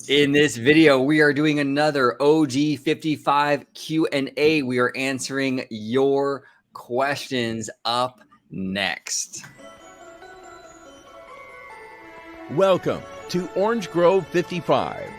In this video, we are doing another OG 55 Q&A. We are answering your questions up next. Welcome to Orange Grove 55.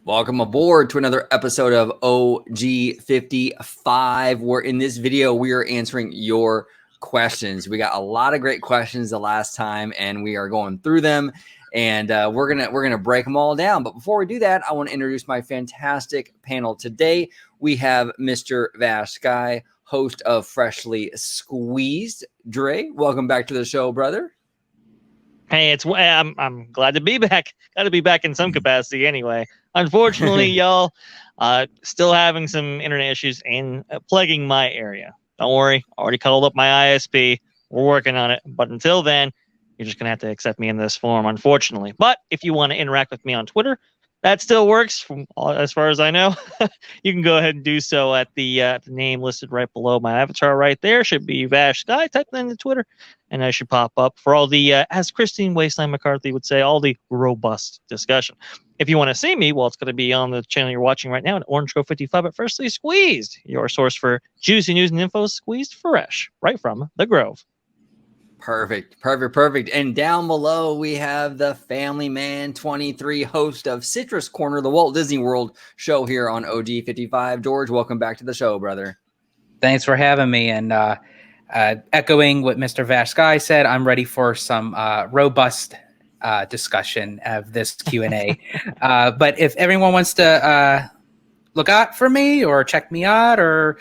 Welcome aboard to another episode of OG 55, where in this video, we are answering your questions. We got a lot of great questions the last time, and we are going through them. And we're gonna break them all down. But before we do that, I want to introduce my fantastic panel today. We have Mr. Vash Sky, host of Freshly Squeezed. Dre, welcome back to the show, brother. Hey, I'm glad to be back. Got to be back in some capacity anyway. Unfortunately, y'all, still having some internet issues and plaguing my area. Don't worry, already called up my ISP. We're working on it. But until then, you're just going to have to accept me in this form, unfortunately. But if you want to interact with me on Twitter, that still works as far as I know. You can go ahead and do so at the name listed right below my avatar right there. Should be Vash Sky. Type that into Twitter, and I should pop up for all the, as Christine Wasteland McCarthy would say, all the robust discussion. If you want to see me, well, it's going to be on the channel you're watching right now at Orange Grove 55 at Freshly Squeezed, your source for juicy news and info squeezed fresh right from the Grove. Perfect. And down below, we have the Family Man 23, host of Citrus Corner, the Walt Disney World show here on OG 55. George, welcome back to the show, brother. Thanks for having me. And echoing what Mr. Vash Sky said, I'm ready for some robust discussion of this Q&A. But if everyone wants to look out for me or check me out or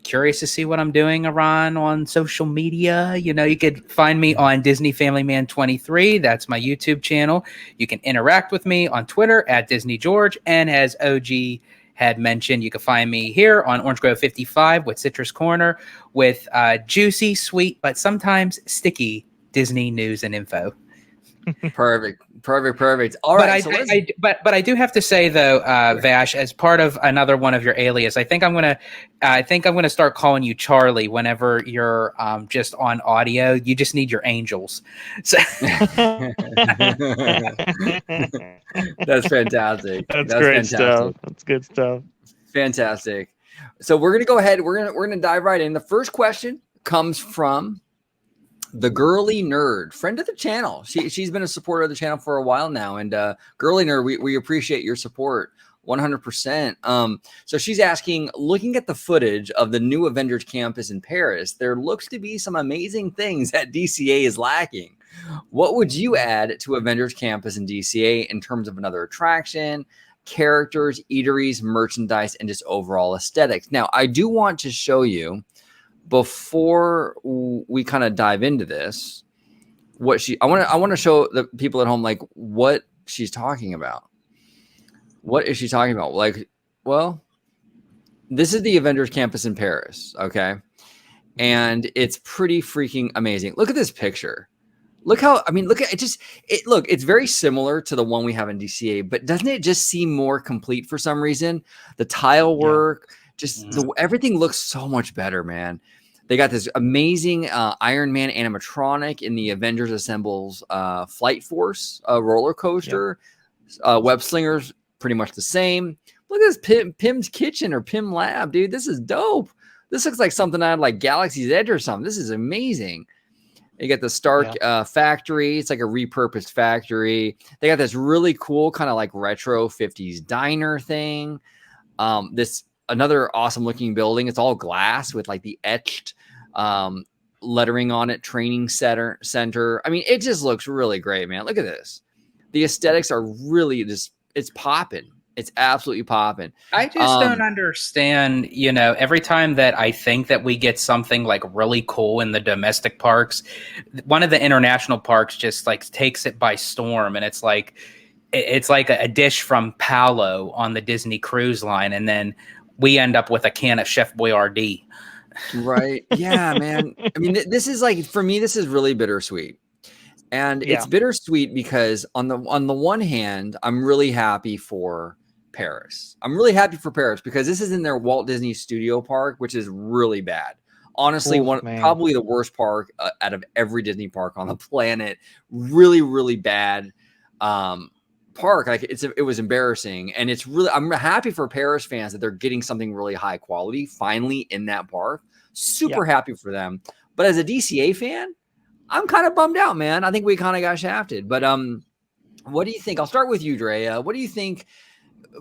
curious to see what I'm doing around on social media, you could find me on Disney Family Man 23. That's my YouTube channel. You can interact with me on Twitter at Disney George. And as OG had mentioned, you can find me here on Orange Grove 55 with Citrus Corner with juicy, sweet, but sometimes sticky Disney news and info. Perfect. All right. But I do have to say though, Vash, as part of another one of your alias, I think I'm gonna start calling you Charlie whenever you're just on audio. You just need your angels. So That's fantastic. That's great stuff. That's good stuff. Fantastic. So we're gonna go ahead. We're gonna dive right in. The first question comes from the Girly Nerd, friend of the channel. She's been a supporter of the channel for a while now. And Girly Nerd, we appreciate your support 100%. So she's asking, looking at the footage of the new Avengers Campus in Paris, there looks to be some amazing things that DCA is lacking. What would you add to Avengers Campus in DCA in terms of another attraction, characters, eateries, merchandise, and just overall aesthetics? Now, I do want to show you, before we kind of dive into this, I want to show the people at home like what she's talking about. What is she talking about? Like, well, this is the Avengers Campus in Paris, okay? And it's pretty freaking amazing. Look at this picture. Look at it. Look, it's very similar to the one we have in DCA, but doesn't it just seem more complete for some reason? The tile work, everything looks so much better, man. They got this amazing Iron Man animatronic in the Avengers Assembles Flight Force roller coaster. Web Slingers, pretty much the same. Look at this Pim's Kitchen or Pim Lab, dude. This is dope. This looks like something out of like Galaxy's Edge or something. This is amazing. You got the Stark factory. It's like a repurposed factory. They got this really cool kind of like retro 50s diner thing. Another awesome looking building. It's all glass with like the etched lettering on it. Training center. I mean, it just looks really great, man. Look at this. The aesthetics are really it's popping. It's absolutely popping. I just don't understand, every time that I think that we get something like really cool in the domestic parks, one of the international parks just like takes it by storm. And it's like a dish from Paolo on the Disney Cruise Line. And then we end up with a can of Chef Boyardee. Right. Yeah, man. I mean, this is like, for me, this is really bittersweet. And it's bittersweet because on the one hand, I'm really happy for Paris. I'm really happy for Paris because this is in their Walt Disney Studio Park, which is really bad. Honestly, Oof, man. probably the worst park out of every Disney park on the planet. Really, really bad park. Like it was embarrassing, and it's really. I'm happy for Paris fans that they're getting something really high quality finally in that park. Super happy for them. But as a DCA fan, I'm kind of bummed out, man. I think we kind of got shafted. But what do you think? I'll start with you, Drea. What do you think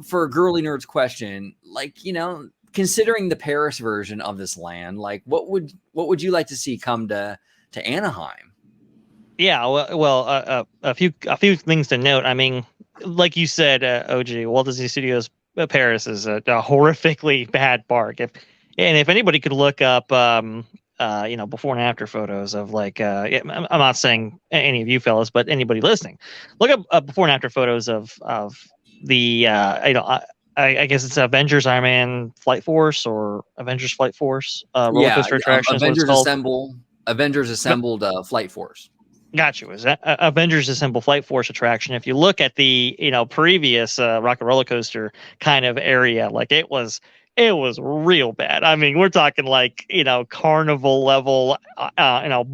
for a girly nerds question? Like, you know, considering the Paris version of this land, like what would you like to see come to Anaheim? Yeah, well, a few things to note. I mean, like you said, OG, Walt Disney Studios Paris is a horrifically bad park. If anybody could look up, you know, before and after photos of like, I'm not saying any of you fellas, but anybody listening, look up before and after photos of the, you know, I guess it's Avengers Iron Man Flight Force or Avengers Flight Force roller coaster attraction. Avengers Assembled Flight Force. Got you. Is that Avengers Assemble Flight Force attraction? If you look at the previous Rocket Roller Coaster kind of area, like it was real bad. I mean, we're talking like carnival level, a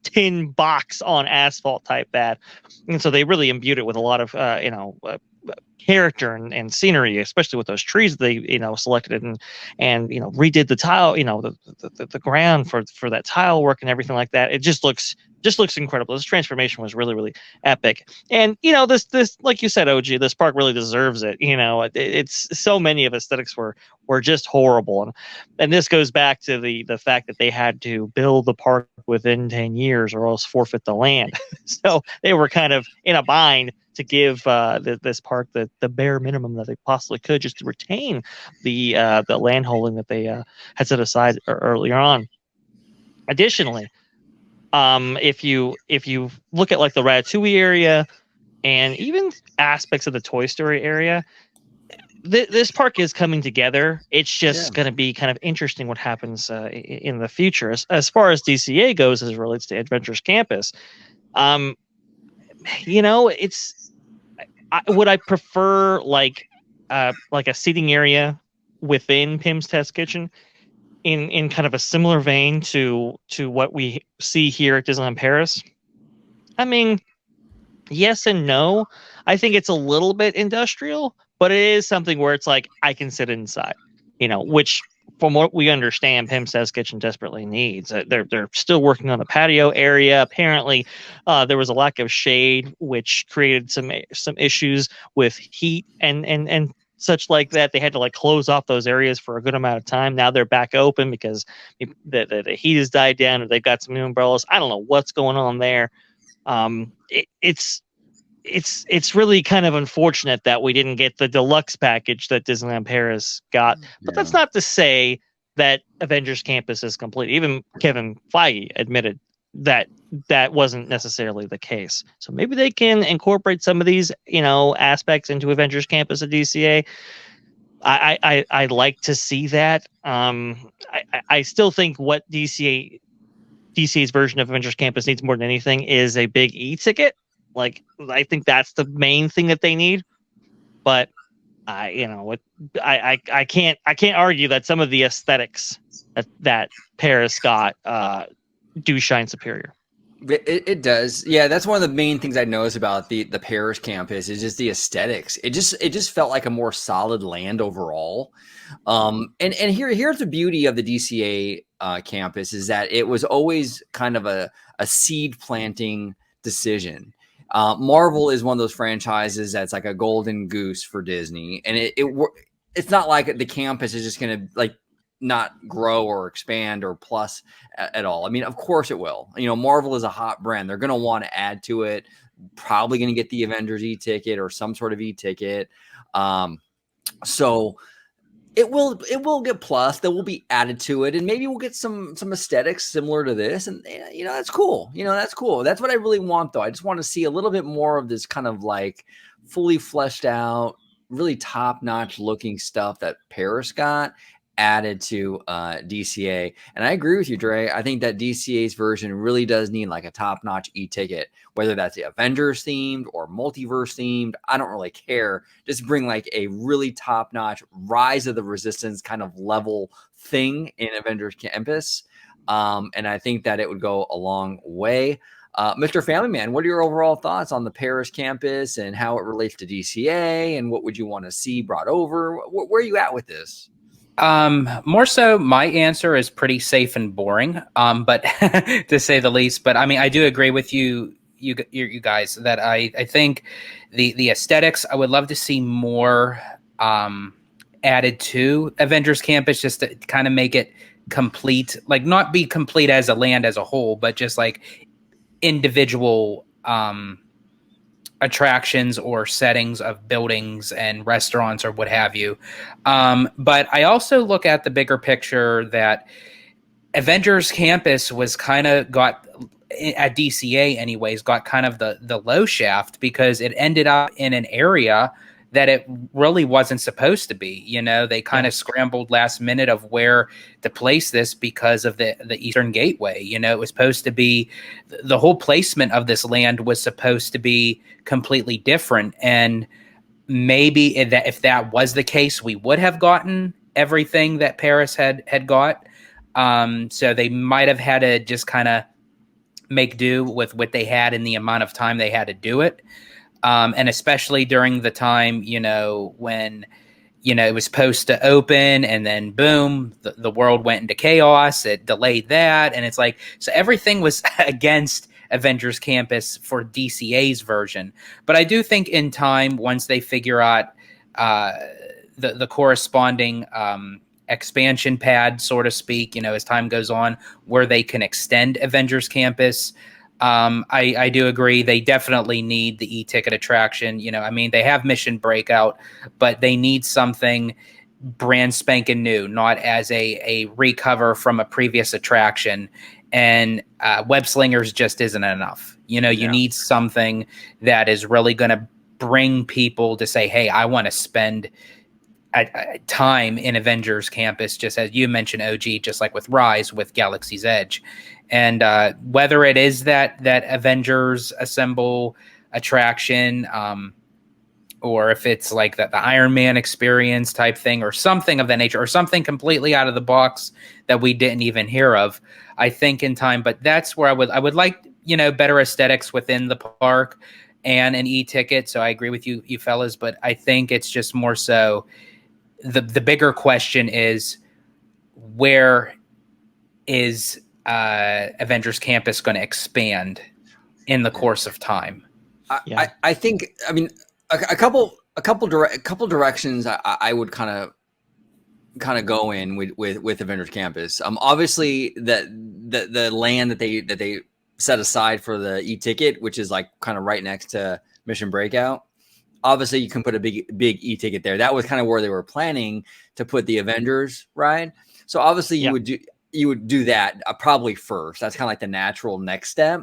tin box on asphalt type bad, and so they really imbued it with a lot of character and scenery, especially with those trees they selected and redid the tile, the ground for that tile work and everything like that. It just looks incredible. This transformation was really, really epic. And this like you said, OG, this park really deserves it. It's so many of aesthetics were just horrible, and this goes back to the fact that they had to build the park within 10 years or else forfeit the land. So they were kind of in a bind to give this park the bare minimum that they possibly could, just to retain the land holding that they had set aside earlier on. Additionally, if you look at like the Ratatouille area and even aspects of the Toy Story area, this park is coming together. It's just going to be kind of interesting what happens in the future as far as DCA goes, as it relates to Adventures Campus. Would I prefer like a seating area within Pim's Test Kitchen in kind of a similar vein to what we see here at Disneyland Paris? I mean, yes and no. I think it's a little bit industrial, but it is something where it's like I can sit inside, which from what we understand, Pim's Test Kitchen desperately needs. They're still working on the patio area. Apparently, there was a lack of shade, which created some issues with heat and such like that. They had to like close off those areas for a good amount of time. Now they're back open because the heat has died down, or they've got some new umbrellas. I don't know what's going on there. It's really kind of unfortunate that we didn't get the deluxe package that Disneyland Paris got. But that's not to say that Avengers Campus is complete. Even Kevin Feige admitted that wasn't necessarily the case. So maybe they can incorporate some of these, aspects into Avengers Campus at DCA. I'd like to see that. I still think what DCA's version of Avengers Campus needs more than anything is a big e-ticket. Like, I think that's the main thing that they need. But I can't argue that some of the aesthetics that Paris got do shine superior. It does. Yeah, that's one of the main things I noticed about the Paris campus is just the aesthetics. It just felt like a more solid land overall. And here's the beauty of the DCA campus is that it was always kind of a seed planting decision. Marvel is one of those franchises that's like a golden goose for Disney, and it's not like the campus is just going to like not grow or expand or plus at all. I mean, of course it will. Marvel is a hot brand. They're going to want to add to it. Probably going to get the Avengers e-ticket or some sort of e-ticket. So it will get plus that will be added to it, and maybe we'll get some aesthetics similar to this, and that's cool. That's cool. That's what I really want, though. I just want to see a little bit more of this kind of like fully fleshed out, really top notch looking stuff that Paris got added to DCA. And I agree with you, Dre. I think that DCA's version really does need like a top-notch e-ticket, whether that's the Avengers themed or multiverse themed. I don't really care. Just bring like a really top-notch Rise of the Resistance kind of level thing in Avengers Campus. And I think that it would go a long way. Mr. Family Man, what are your overall thoughts on the Paris campus and how it relates to DCA, and what would you want to see brought over? Where are you at with this? More so, my answer is pretty safe and boring, but to say the least. But I mean, I do agree with you guys that I think the aesthetics, I would love to see more added to Avengers Campus, just to kind of make it complete, like not be complete as a land as a whole, but just like individual attractions or settings of buildings and restaurants or what have you. But I also look at the bigger picture that Avengers Campus was kind of got at DCA anyways, got kind of the low shaft because it ended up in an area that it really wasn't supposed to be. You know, they kind of scrambled last minute of where to place this because of the Eastern Gateway. You know, it was supposed to be, the whole placement of this land was supposed to be completely different. And maybe if that was the case, we would have gotten everything that Paris had got. So they might have had to just kind of make do with what they had in the amount of time they had to do it. And especially during the time, you know, when, you know, it was supposed to open and then boom, the world went into chaos. It delayed that. And it's like, so everything was against Avengers Campus for DCA's version. But I do think in time, once they figure out the corresponding expansion pad, so to speak, you know, as time goes on, where they can extend Avengers Campus, I do agree. They definitely need the e-ticket attraction. You know, I mean, they have Mission Breakout, but they need something brand spanking new, not as a recover from a previous attraction. And Web Slingers just isn't enough. You know, you need something that is really going to bring people to say, hey, I want to spend time in Avengers Campus, just as you mentioned, OG, just like with Rise, with Galaxy's Edge. And whether it is that Avengers Assemble attraction, or if it's like the Iron Man experience type thing, or something of that nature, or something completely out of the box that we didn't even hear of, I think in time. But that's where I would like, you know, better aesthetics within the park and an e-ticket. So I agree with you fellas, but I think it's just more so the bigger question is, where is Avengers Campus going to expand in the course of time? I think, I mean, a couple directions I would kind of go in with Avengers Campus. Obviously the land that they set aside for the e-ticket, which is like kind of right next to Mission Breakout. Obviously, you can put a big e-ticket there. That was kind of where they were planning to put the Avengers ride. So obviously, you would do that probably first. That's kind of like the natural next step.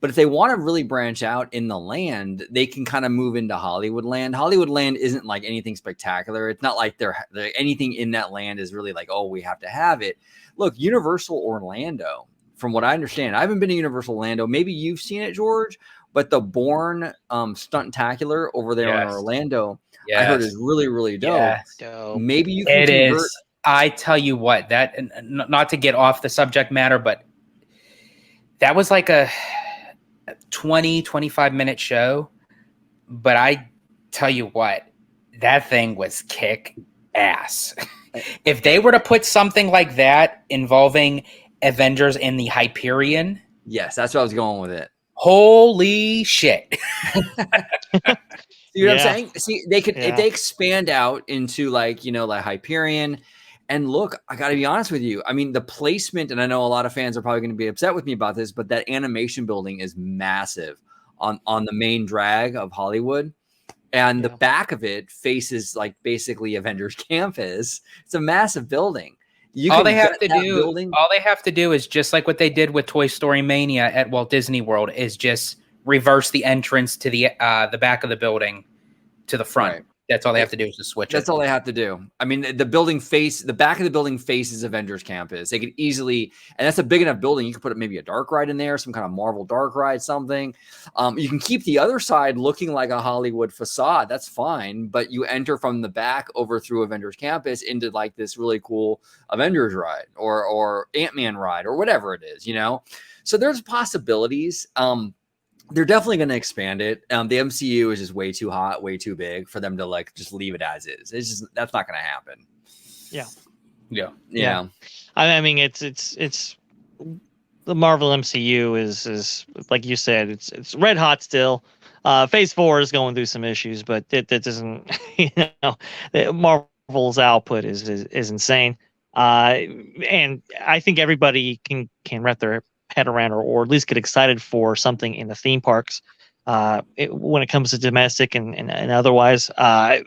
But if they want to really branch out in the land, they can kind of move into Hollywood Land. Hollywood Land isn't like anything spectacular. It's not like they're anything in that land is really like, oh, we have to have it. Look, Universal Orlando, from what I understand, I haven't been to Universal Orlando. Maybe you've seen it, George. But the Bourne Stuntacular over there in Orlando, I heard is really, really dope. Yes. Maybe you can convert. Is. I tell you what, that, not to get off the subject matter, but that was like a 25 minute show. But I tell you what, that thing was kick ass. If they were to put something like that involving Avengers in the Hyperion. Yes, that's what I was going with it. Holy shit. You know what I'm saying? See, they could, if they expand out into like, you know, like Hyperion, and look, I got to be honest with you. I mean, the placement, and I know a lot of fans are probably going to be upset with me about this, but that animation building is massive on the main drag of Hollywood. And the back of it faces like basically Avengers Campus. It's a massive building. All they have to do is just like what they did with Toy Story Mania at Walt Disney World, is just reverse the entrance to the back of the building to the front. That's all they have to do is just switch That's it. all they have to do. I mean, the back of the building faces Avengers Campus. They could easily, and that's a big enough building. You could put maybe a dark ride in there, some kind of Marvel dark ride, something. You can keep the other side looking like a Hollywood facade. That's fine. But you enter from the back over through Avengers Campus into like this really cool Avengers ride or Ant-Man ride or whatever it is, So there's possibilities. They're definitely going to expand it. The MCU is just way too hot, way too big for them to like just leave it as is. It's just that's not going to happen. Yeah. I mean, it's the Marvel MCU is like you said, it's red hot still. Phase 4 is going through some issues, but it doesn't. Marvel's output is insane. And I think everybody can wrap their head around or at least get excited for something in the theme parks when it comes to domestic and otherwise. I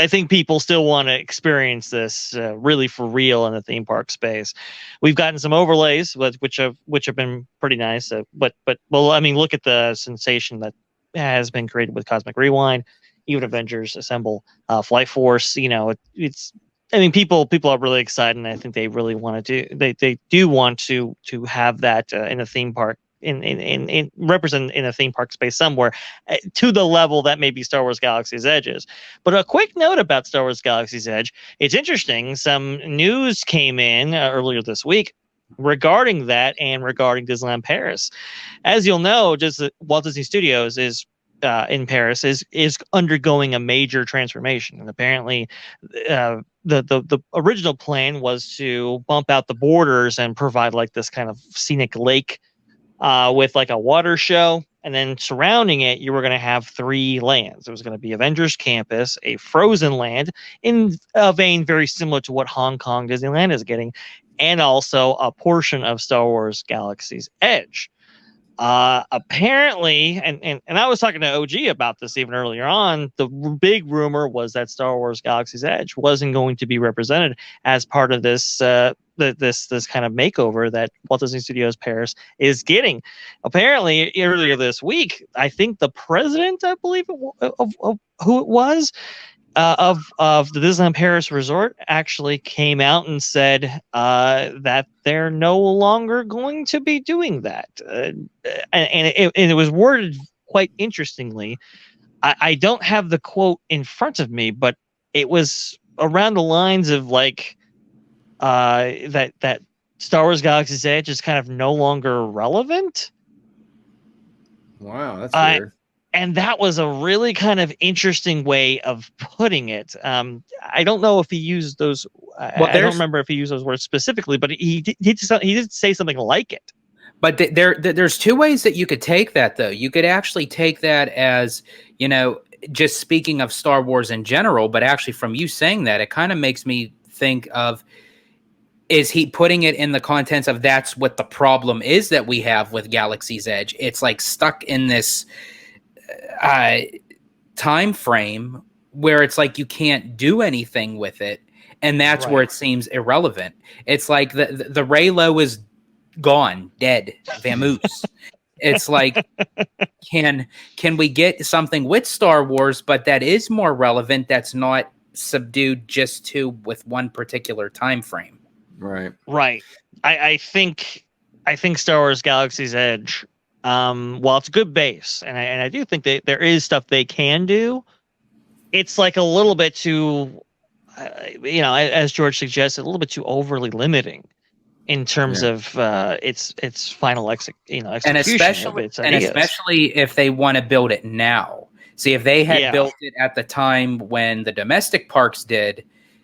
think people still want to experience this really for real in the theme park space. We've gotten some overlays which have been pretty nice, but I mean, look at the sensation that has been created with Cosmic Rewind, even Avengers Assemble, Flight Force. It's I mean, people are really excited, and I think they really want to do. They do want to have that in a theme park, in represent in a theme park space somewhere, to the level that maybe Star Wars Galaxy's Edge is. But a quick note about Star Wars Galaxy's Edge: it's interesting. Some news came in earlier this week regarding that and regarding Disneyland Paris. As you'll know, just Walt Disney Studios is. In Paris is undergoing a major transformation, and apparently, the original plan was to bump out the borders and provide like this kind of scenic lake, with like a water show, and then surrounding it, you were going to have 3 lands. It was going to be Avengers Campus, a frozen land in a vein very similar to what Hong Kong Disneyland is getting, and also a portion of Star Wars Galaxy's Edge. Apparently, and I was talking to OG about this even earlier on, the big rumor was that Star Wars Galaxy's Edge wasn't going to be represented as part of this this kind of makeover that Walt Disney Studios Paris is getting. Apparently, earlier this week, I think the president, I believe of who it was, of the Disneyland Paris Resort actually came out and said that they're no longer going to be doing that, and it was worded quite interestingly. I don't have the quote in front of me, but it was around the lines of like that Star Wars Galaxy's Edge is kind of no longer relevant. Wow, that's weird. And that was a really kind of interesting way of putting it. I don't know if he used those. I don't remember if he used those words specifically, but he did say something like it. But there's 2 ways that you could take that, though. You could actually take that as, just speaking of Star Wars in general, but actually from you saying that, it kind of makes me think of, is he putting it in the contents of that's what the problem is that we have with Galaxy's Edge? It's like stuck in this time frame where it's like you can't do anything with it, and that's where it seems irrelevant. It's like the Raylo is gone, dead, vamoose. It's like, can we get something with Star Wars, but that is more relevant, that's not subdued just to with one particular time frame? Right. I think Star Wars Galaxy's Edge, while it's a good base, and I do think that there is stuff they can do, it's like a little bit too, as George suggested, a little bit too overly limiting in terms of its final execution. And especially if they want to build it now. See, if they had built it at the time when the domestic parks did,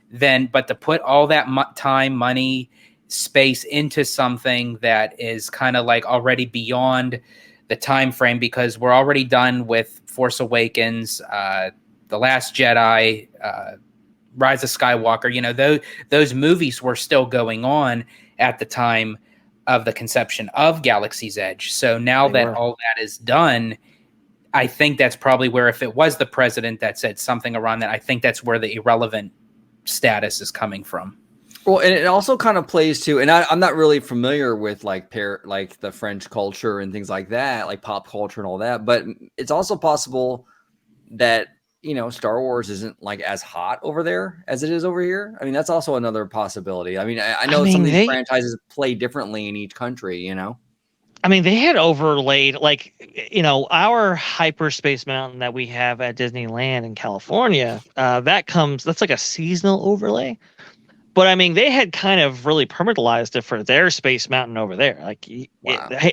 then, but to put all that time, money, space into something that is kind of like already beyond the time frame, because we're already done with Force Awakens, The Last Jedi, Rise of Skywalker. Those movies were still going on at the time of the conception of Galaxy's Edge. So now that all that is done, I think that's probably where, if it was the president that said something around that, I think that's where the irrelevant status is coming from. Well, and it also kind of plays to, and I'm not really familiar with like the French culture and things like that, like pop culture and all that, but it's also possible that, Star Wars isn't like as hot over there as it is over here. I mean, that's also another possibility. I mean, I know some of these franchises play differently in each country, I mean, they had overlaid our hyperspace mountain that we have at Disneyland in California. That's like a seasonal overlay. But I mean, they had kind of really permanentalized it for their Space Mountain over there. Like,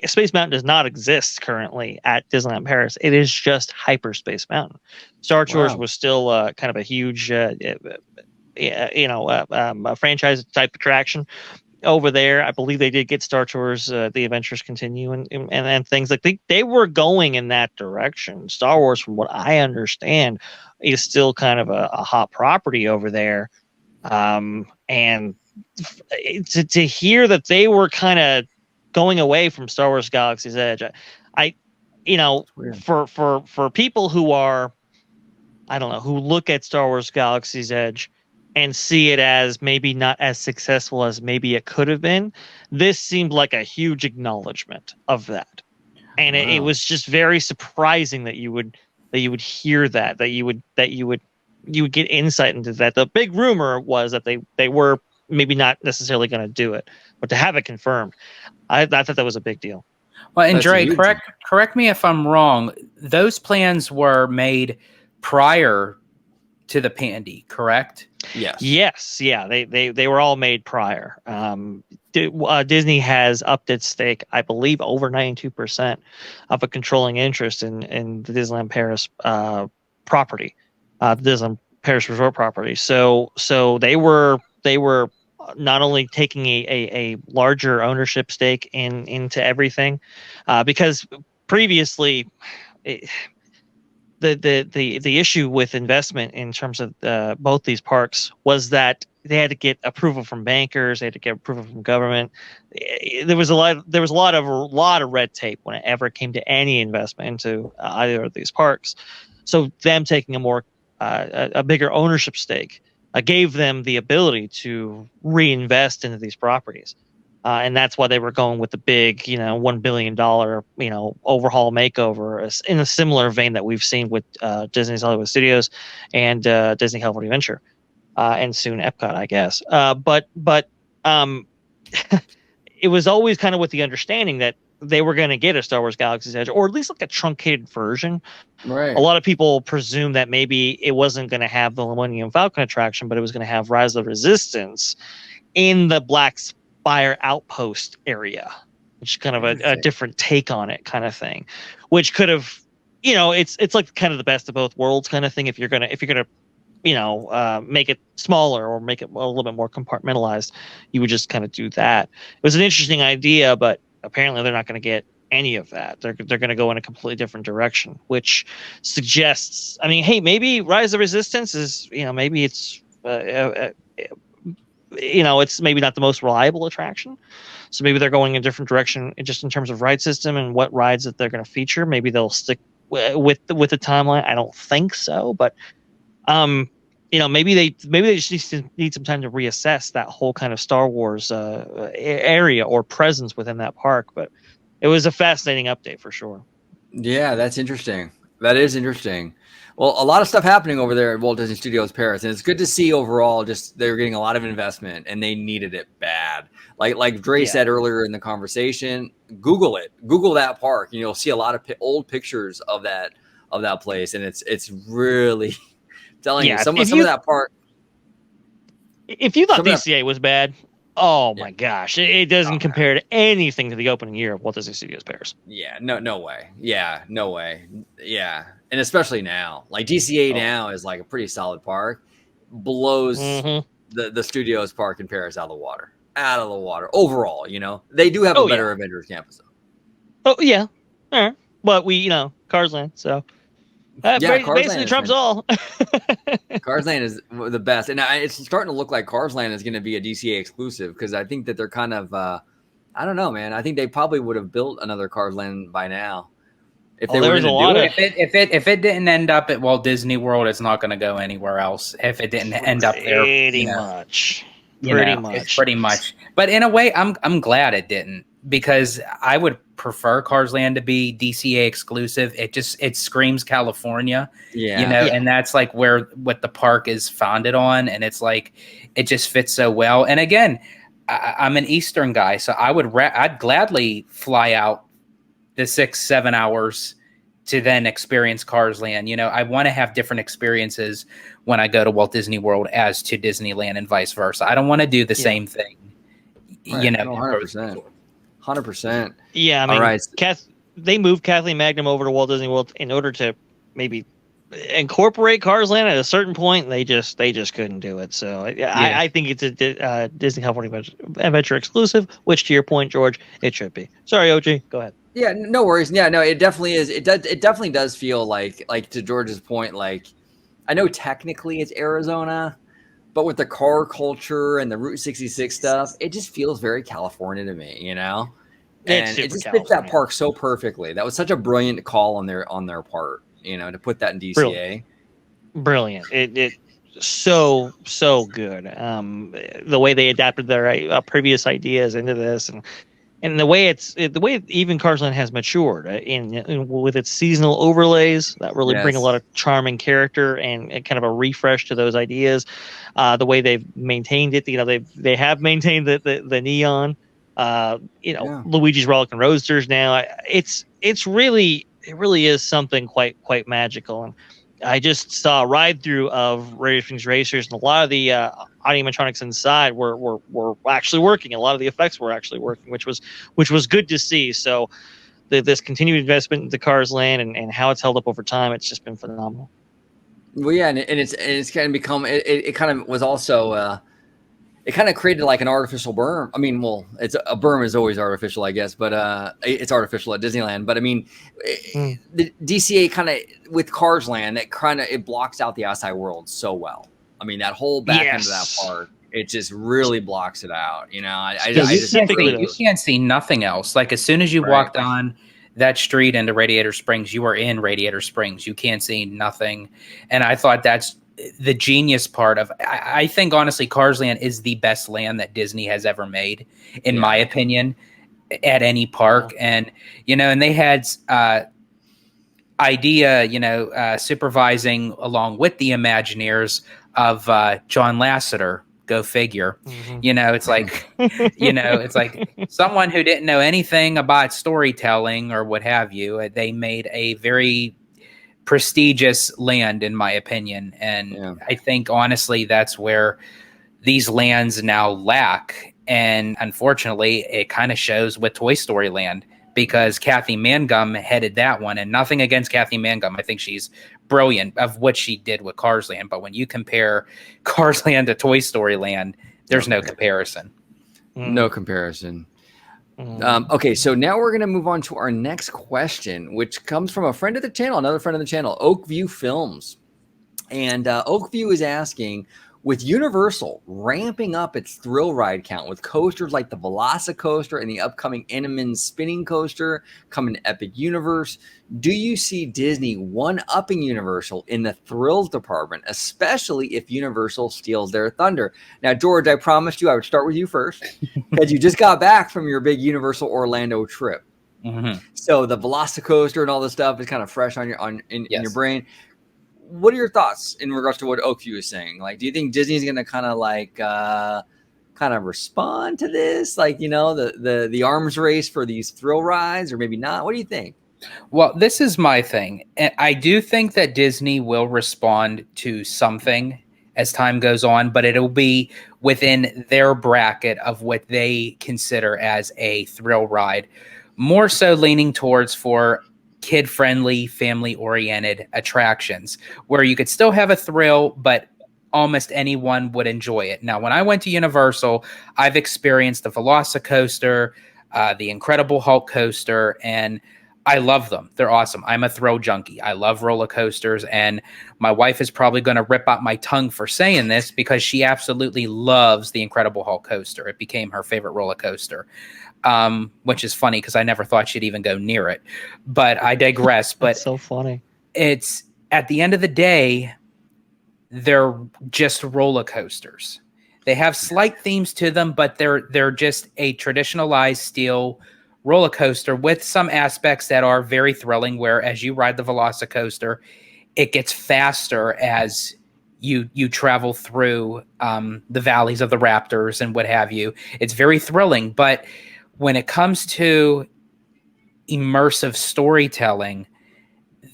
Space Mountain does not exist currently at Disneyland Paris. It is just Hyperspace Mountain. Star Tours was still kind of a huge, franchise type attraction over there. I believe they did get Star Tours, The Adventures Continue, and things like they were going in that direction. Star Wars, from what I understand, is still kind of a hot property over there. And to hear that they were kind of going away from Star Wars Galaxy's Edge, for people who are, I don't know, who look at Star Wars Galaxy's Edge and see it as maybe not as successful as maybe it could have been, this seemed like a huge acknowledgement of that. And it was just very surprising that you would hear that you would get insight into that. The big rumor was that they were maybe not necessarily going to do it, but to have it confirmed, I thought that was a big deal. Well, and Dre, correct me if I'm wrong. Those plans were made prior to the Pandy, correct? Yes. Yeah. They were all made prior. Disney has upped its stake, I believe, over 92% of a controlling interest in the Disneyland Paris property. The Disneyland Paris Resort property. So they were not only taking a larger ownership stake into everything, because previously the issue with investment in terms of both these parks was that they had to get approval from bankers, they had to get approval from government. There was a lot of red tape when it ever came to any investment into either of these parks. So them taking a bigger ownership stake gave them the ability to reinvest into these properties. And that's why they were going with the big, $1 billion, overhaul makeover in a similar vein that we've seen with Disney's Hollywood Studios and Disney California Adventure, and soon Epcot, I guess. But it was always kind of with the understanding that they were going to get a Star Wars Galaxy's Edge, or at least like a truncated version. Right. A lot of people presume that maybe it wasn't going to have the Millennium Falcon attraction, but it was going to have Rise of the Resistance in the Black Spire Outpost area, which is kind of a different take on it kind of thing, which could have, it's like kind of the best of both worlds kind of thing. If you're gonna make it smaller or make it a little bit more compartmentalized, you would just kind of do that. It was an interesting idea, but apparently they're not going to get any of that. They're going to go in a completely different direction, which suggests, hey, maybe Rise of Resistance is, maybe it's, it's maybe not the most reliable attraction. So maybe they're going in a different direction just in terms of ride system and what rides that they're going to feature. Maybe they'll stick with the timeline. I don't think so, but maybe they just need some time to reassess that whole kind of Star Wars area or presence within that park. But it was a fascinating update for sure. Yeah, that's interesting. That is interesting. Well, a lot of stuff happening over there at Walt Disney Studios Paris, and it's good to see overall. Just they're getting a lot of investment, and they needed it bad. Like Dre said earlier in the conversation, Google it. Google that park, and you'll see a lot of old pictures of that place, and it's really telling you some of that park. If you thought DCA was bad, oh my gosh, it doesn't compare to anything to the opening year of Walt Disney Studios Paris. Yeah, no way. Yeah, no way. Yeah, and especially now, like DCA now is like a pretty solid park, blows the Studios park in Paris out of the water. Overall, they do have a better Avengers Campus though. Oh yeah, all right. But we, Cars Land, so. Basically trumps all. Cars Land is the best, and it's starting to look like Cars Land is going to be a DCA exclusive, because I think that they're kind of I don't know, man. I think they probably would have built another Cars Land by now if they were going to do it. If it didn't end up at Walt Disney World, it's not going to go anywhere else. If it didn't end up there, pretty much. Pretty much. But in a way, I'm glad it didn't. because I would prefer Cars Land to be DCA exclusive. It screams California, and that's like what the park is founded on, and it's like it just fits so well. And again, I'm an Eastern guy, so I'd gladly fly out the 6-7 hours to then experience Cars Land. I want to have different experiences when I go to Walt Disney World as to Disneyland and vice versa. I don't want to do the same thing. Right. 100%. Yeah, I mean, all right. They moved Kathleen Magnum over to Walt Disney World in order to maybe incorporate Cars Land at a certain point. They just couldn't do it. So I think it's a Disney California Adventure exclusive, which to your point, George, it should be. Sorry, OG, go ahead. Yeah, no worries. Yeah, no, it definitely is. It definitely does feel like to George's point, like I know technically it's Arizona, but with the car culture and the Route 66 stuff, it just feels very California to me, And it just fits that park so perfectly. That was such a brilliant call on their part, to put that in DCA. Brilliant. It so good. The way they adapted their previous ideas into this, and the way even Cars Land has matured in with its seasonal overlays that really bring a lot of charm and character and kind of a refresh to those ideas. The way they've maintained it, they have maintained the neon. Luigi's Rollickin' Roadsters now. It really is something quite magical. And I just saw a ride through of Radiator Springs Racers, and a lot of the animatronics inside were actually working. A lot of the effects were actually working, which was good to see. So this continued investment into Cars Land and how it's held up over time, it's just been phenomenal. Well, yeah, and it's kind of become it kind of was also it kind of created like an artificial berm. I mean, well, a berm is always artificial, I guess, but it's artificial at Disneyland. But I mean, the DCA kind of with Cars Land, it blocks out the outside world so well. I mean, that whole back end of that park, it just really blocks it out. You can't see nothing else. Like as soon as you walked on that street into Radiator Springs, you are in Radiator Springs. You can't see nothing. And I thought that's the genius part of, I think honestly, Cars Land is the best land that Disney has ever made, in my opinion, at any park. And, and they had idea, supervising along with the Imagineers of John Lasseter. Go figure. It's like, it's like someone who didn't know anything about storytelling or what have you. They made a very prestigious land, in my opinion. And I think honestly, that's where these lands now lack. And unfortunately, it kind of shows with Toy Story Land, because Kathy Mangum headed that one. And nothing against Kathy Mangum. I think she's brilliant of what she did with Cars Land. But when you compare Cars Land to Toy Story Land, there's no comparison. No comparison. Okay, so now we're going to move on to our next question, which comes from a friend of the channel, another friend of the channel, Oakview Films. And Oakview is asking, with Universal ramping up its thrill ride count with coasters like the Velocicoaster and the upcoming Intamin spinning coaster coming to Epic Universe, do you see Disney one-upping Universal in the thrills department, especially if Universal steals their thunder? Now, George, I promised you I would start with you first because you just got back from your big Universal Orlando trip. So the Velocicoaster and all this stuff is kind of fresh on in your brain. What are your thoughts in regards to what Oakview is saying? Like, do you think Disney's going to kind of respond to this? Like, the arms race for these thrill rides, or maybe not? What do you think? Well, this is my thing. I do think that Disney will respond to something as time goes on, but it'll be within their bracket of what they consider as a thrill ride, more so leaning towards for kid-friendly, family-oriented attractions where you could still have a thrill, but almost anyone would enjoy it. Now, when I went to Universal, I've experienced the Velocicoaster, the Incredible Hulk coaster, and I love them. They're awesome. I'm a thrill junkie. I love roller coasters, and my wife is probably going to rip out my tongue for saying this because she absolutely loves the Incredible Hulk coaster. It became her favorite roller coaster. Which is funny because I never thought she'd even go near it, but I digress. But that's so funny. It's at the end of the day, they're just roller coasters. They have slight themes to them, but they're just a traditionalized steel roller coaster with some aspects that are very thrilling, where as you ride the Velocicoaster, it gets faster as you travel through the valleys of the Raptors and what have you. It's very thrilling, but when it comes to immersive storytelling,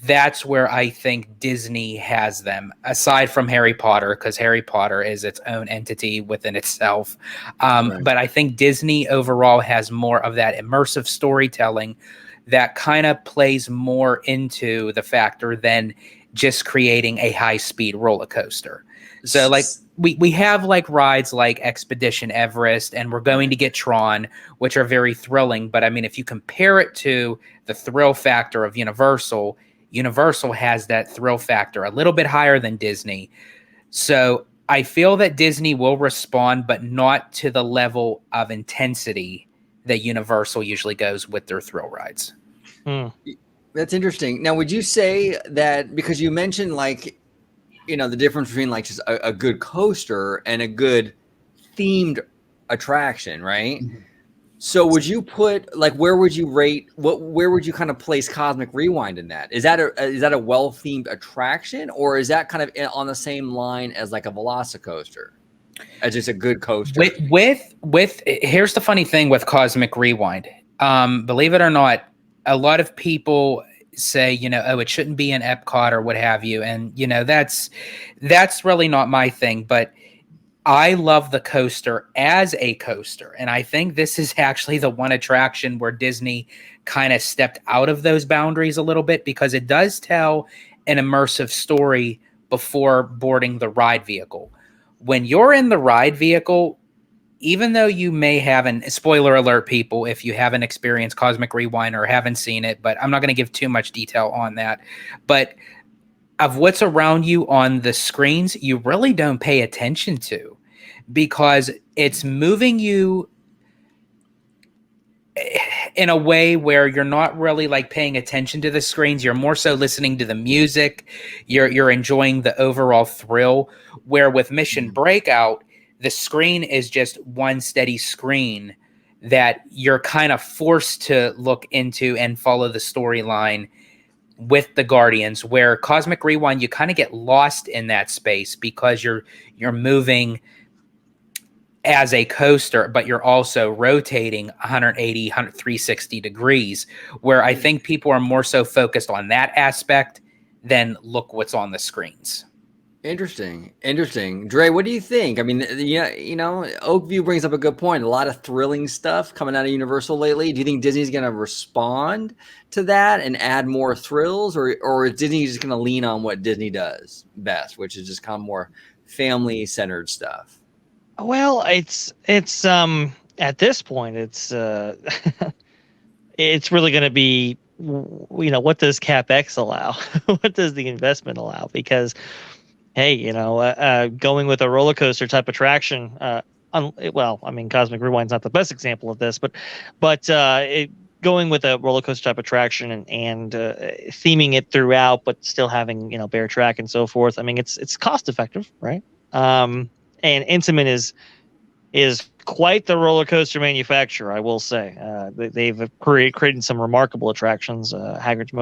that's where I think Disney has them, aside from Harry Potter, because Harry Potter is its own entity within itself. Right. But I think Disney overall has more of that immersive storytelling that kind of plays more into the factor than just creating a high-speed roller coaster. So like we have like rides like Expedition Everest, and we're going to get Tron, which are very thrilling. But I mean, if you compare it to the thrill factor of Universal, Universal has that thrill factor a little bit higher than Disney. So I feel that Disney will respond, but not to the level of intensity that Universal usually goes with their thrill rides. That's interesting. Now, would you say that, because you mentioned like, the difference between like just a good coaster and a good themed attraction, right? Mm-hmm. So would you put, like, where would you rate, where would you kind of place Cosmic Rewind in that? Is that a well-themed attraction, or is that kind of on the same line as like a Velocicoaster, as just a good coaster? With here's the funny thing with Cosmic Rewind. Believe it or not, a lot of people say, oh, it shouldn't be in Epcot or what have you. And, that's really not my thing, but I love the coaster as a coaster. And I think this is actually the one attraction where Disney kind of stepped out of those boundaries a little bit, because it does tell an immersive story before boarding the ride vehicle. When you're in the ride vehicle, even though you may haven't, spoiler alert, people, if you haven't experienced Cosmic Rewind or haven't seen it, but I'm not going to give too much detail on that. But of what's around you on the screens, you really don't pay attention to, because it's moving you in a way where you're not really like paying attention to the screens. You're more so listening to the music. You're enjoying the overall thrill, where with Mission Breakout, the screen is just one steady screen that you're kind of forced to look into and follow the storyline with the Guardians, where Cosmic Rewind, you kind of get lost in that space because you're moving as a coaster, but you're also rotating 180, 360 degrees, where I think people are more so focused on that aspect than look what's on the screens. Interesting. Dre, what do you think? I mean, Oakview brings up a good point. A lot of thrilling stuff coming out of Universal lately. Do you think Disney's going to respond to that and add more thrills, or is Disney just going to lean on what Disney does best, which is just kind of more family-centered stuff? Well, it's at this point, it's it's really going to be, what does CapEx allow? What does the investment allow? Because, hey, going with a roller coaster type attraction, Cosmic Rewind's not the best example of this, but going with a roller coaster type attraction and theming it throughout, but still having bear track and so forth. I mean, it's cost effective, right? And Intamin is quite the roller coaster manufacturer, I will say. They've created some remarkable attractions: Hagrid's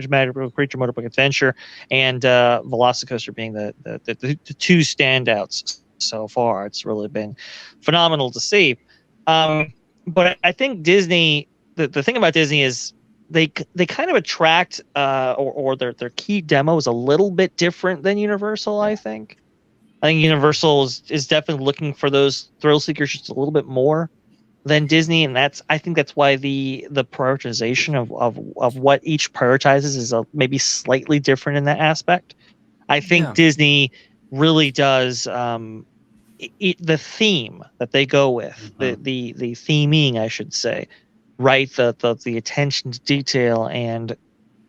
Magical Creature Motorbike Adventure, and Velocicoaster being the two standouts so far. It's really been phenomenal to see. But I think Disney, the thing about Disney is they kind of attract or their key demo is a little bit different than Universal, I think. I think Universal is definitely looking for those thrill seekers just a little bit more than Disney, and I think that's why the prioritization of what each prioritizes is maybe slightly different in that aspect. I think Disney really does the theme that they go with, the theming, I should say, right? The attention to detail and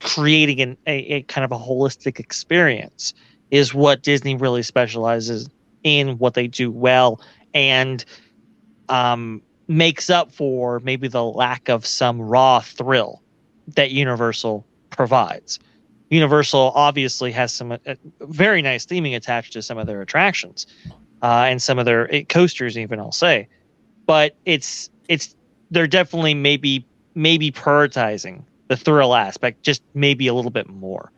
creating a kind of a holistic experience is what Disney really specializes in, what they do well, and makes up for maybe the lack of some raw thrill that Universal provides. Universal obviously has some very nice theming attached to some of their attractions, and some of their coasters even, I'll say. But they're definitely maybe prioritizing the thrill aspect just maybe a little bit more,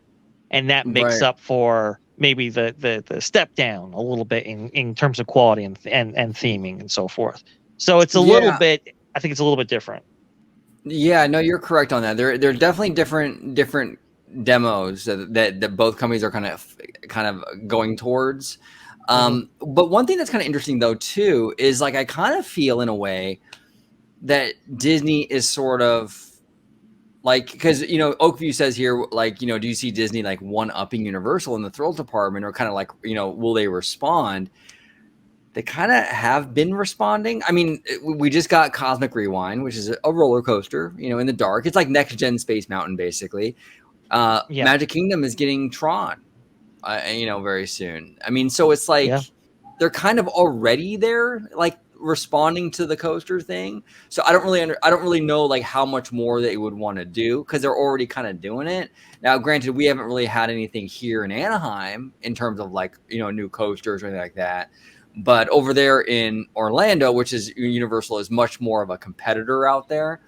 and that makes Right. up for maybe the step down a little bit in terms of quality and theming and so forth. So it's a little bit. I think it's a little bit different. Yeah, no, you're correct on that. They're definitely different demos that both companies are kind of going towards. But one thing that's kind of interesting though too is like I kind of feel in a way that Disney is sort of like, because Oakview says here, like, do you see Disney like one-upping Universal in the thrill department, or kind of like, will they respond? They kind of have been responding. I mean, we just got Cosmic Rewind, which is a roller coaster, in the dark. It's like next gen Space Mountain, basically. Magic Kingdom is getting Tron, very soon. I mean, so it's like they're kind of already there, like responding to the coaster thing. So I don't really know like how much more they would want to do, because they're already kind of doing it. Now, granted, we haven't really had anything here in Anaheim in terms of like, new coasters or anything like that. But over there in Orlando, which is Universal, is much more of a competitor out there.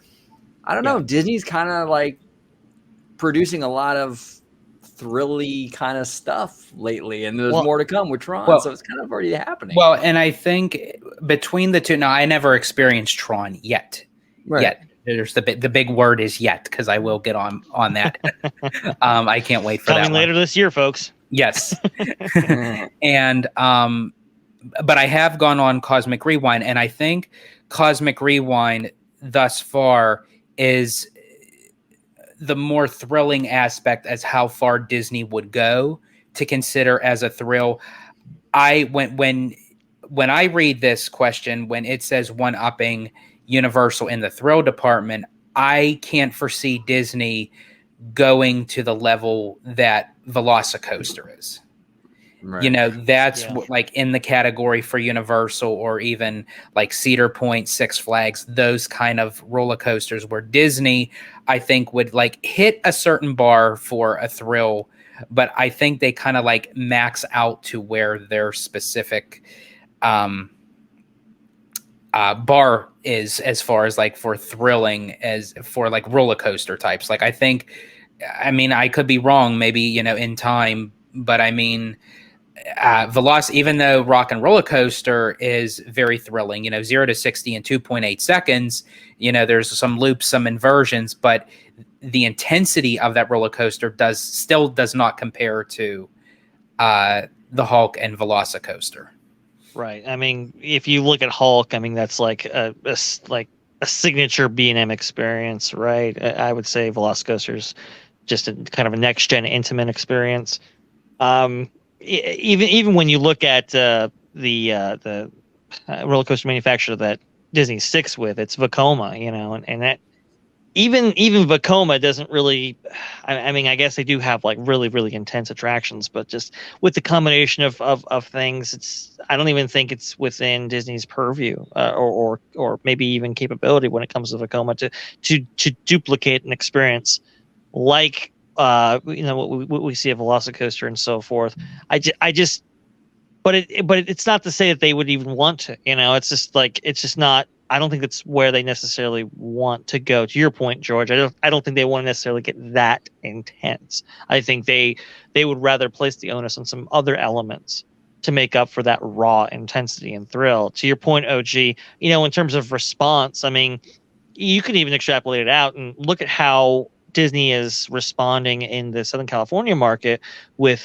I don't know. Disney's kind of like producing a lot of thrilly kind of stuff lately, and there's more to come with Tron, so it's kind of already happening. Well, and I think between the two, now I never experienced Tron yet. Right. Yet. There's the big word is yet, because I will get on that. I can't wait for that. Coming later this year, folks. Yes. And but I have gone on Cosmic Rewind, and I think Cosmic Rewind thus far is the more thrilling aspect as how far Disney would go to consider as a thrill. When I read this question, when it says one-upping Universal in the thrill department, I can't foresee Disney going to the level that Velocicoaster is. Right. That's like in the category for Universal, or even like Cedar Point, Six Flags, those kind of roller coasters, where Disney, I think, would like hit a certain bar for a thrill, but I think they kind of like max out to where their specific bar is, as far as like for thrilling, as for like roller coaster types. Like I could be wrong, maybe, in time, but I mean, Velocity, even though Rock and Roller Coaster is very thrilling, 0 to 60 in 2.8 seconds, there's some loops, some inversions, but the intensity of that roller coaster does not compare to the Hulk and Velocicoaster. Right. I mean, if you look at Hulk, I mean, that's like a signature B&M experience, right? I would say Velocicoaster's just a kind of a next gen intimate experience. Even when you look at the roller coaster manufacturer that Disney sticks with, it's Vekoma, and that even Vekoma doesn't really. I mean, I guess they do have like really, really intense attractions, but just with the combination of things, I don't even think it's within Disney's purview or maybe even capability when it comes to Vekoma to duplicate an experience like what we see at Velocicoaster and so forth. But it's not to say that they would even want to. It's just not. I don't think it's where they necessarily want to go. To your point, George, I don't think they want to necessarily get that intense. I think they would rather place the onus on some other elements to make up for that raw intensity and thrill. To your point, OG, in terms of response, I mean, you could even extrapolate it out and look at how Disney is responding in the Southern California market with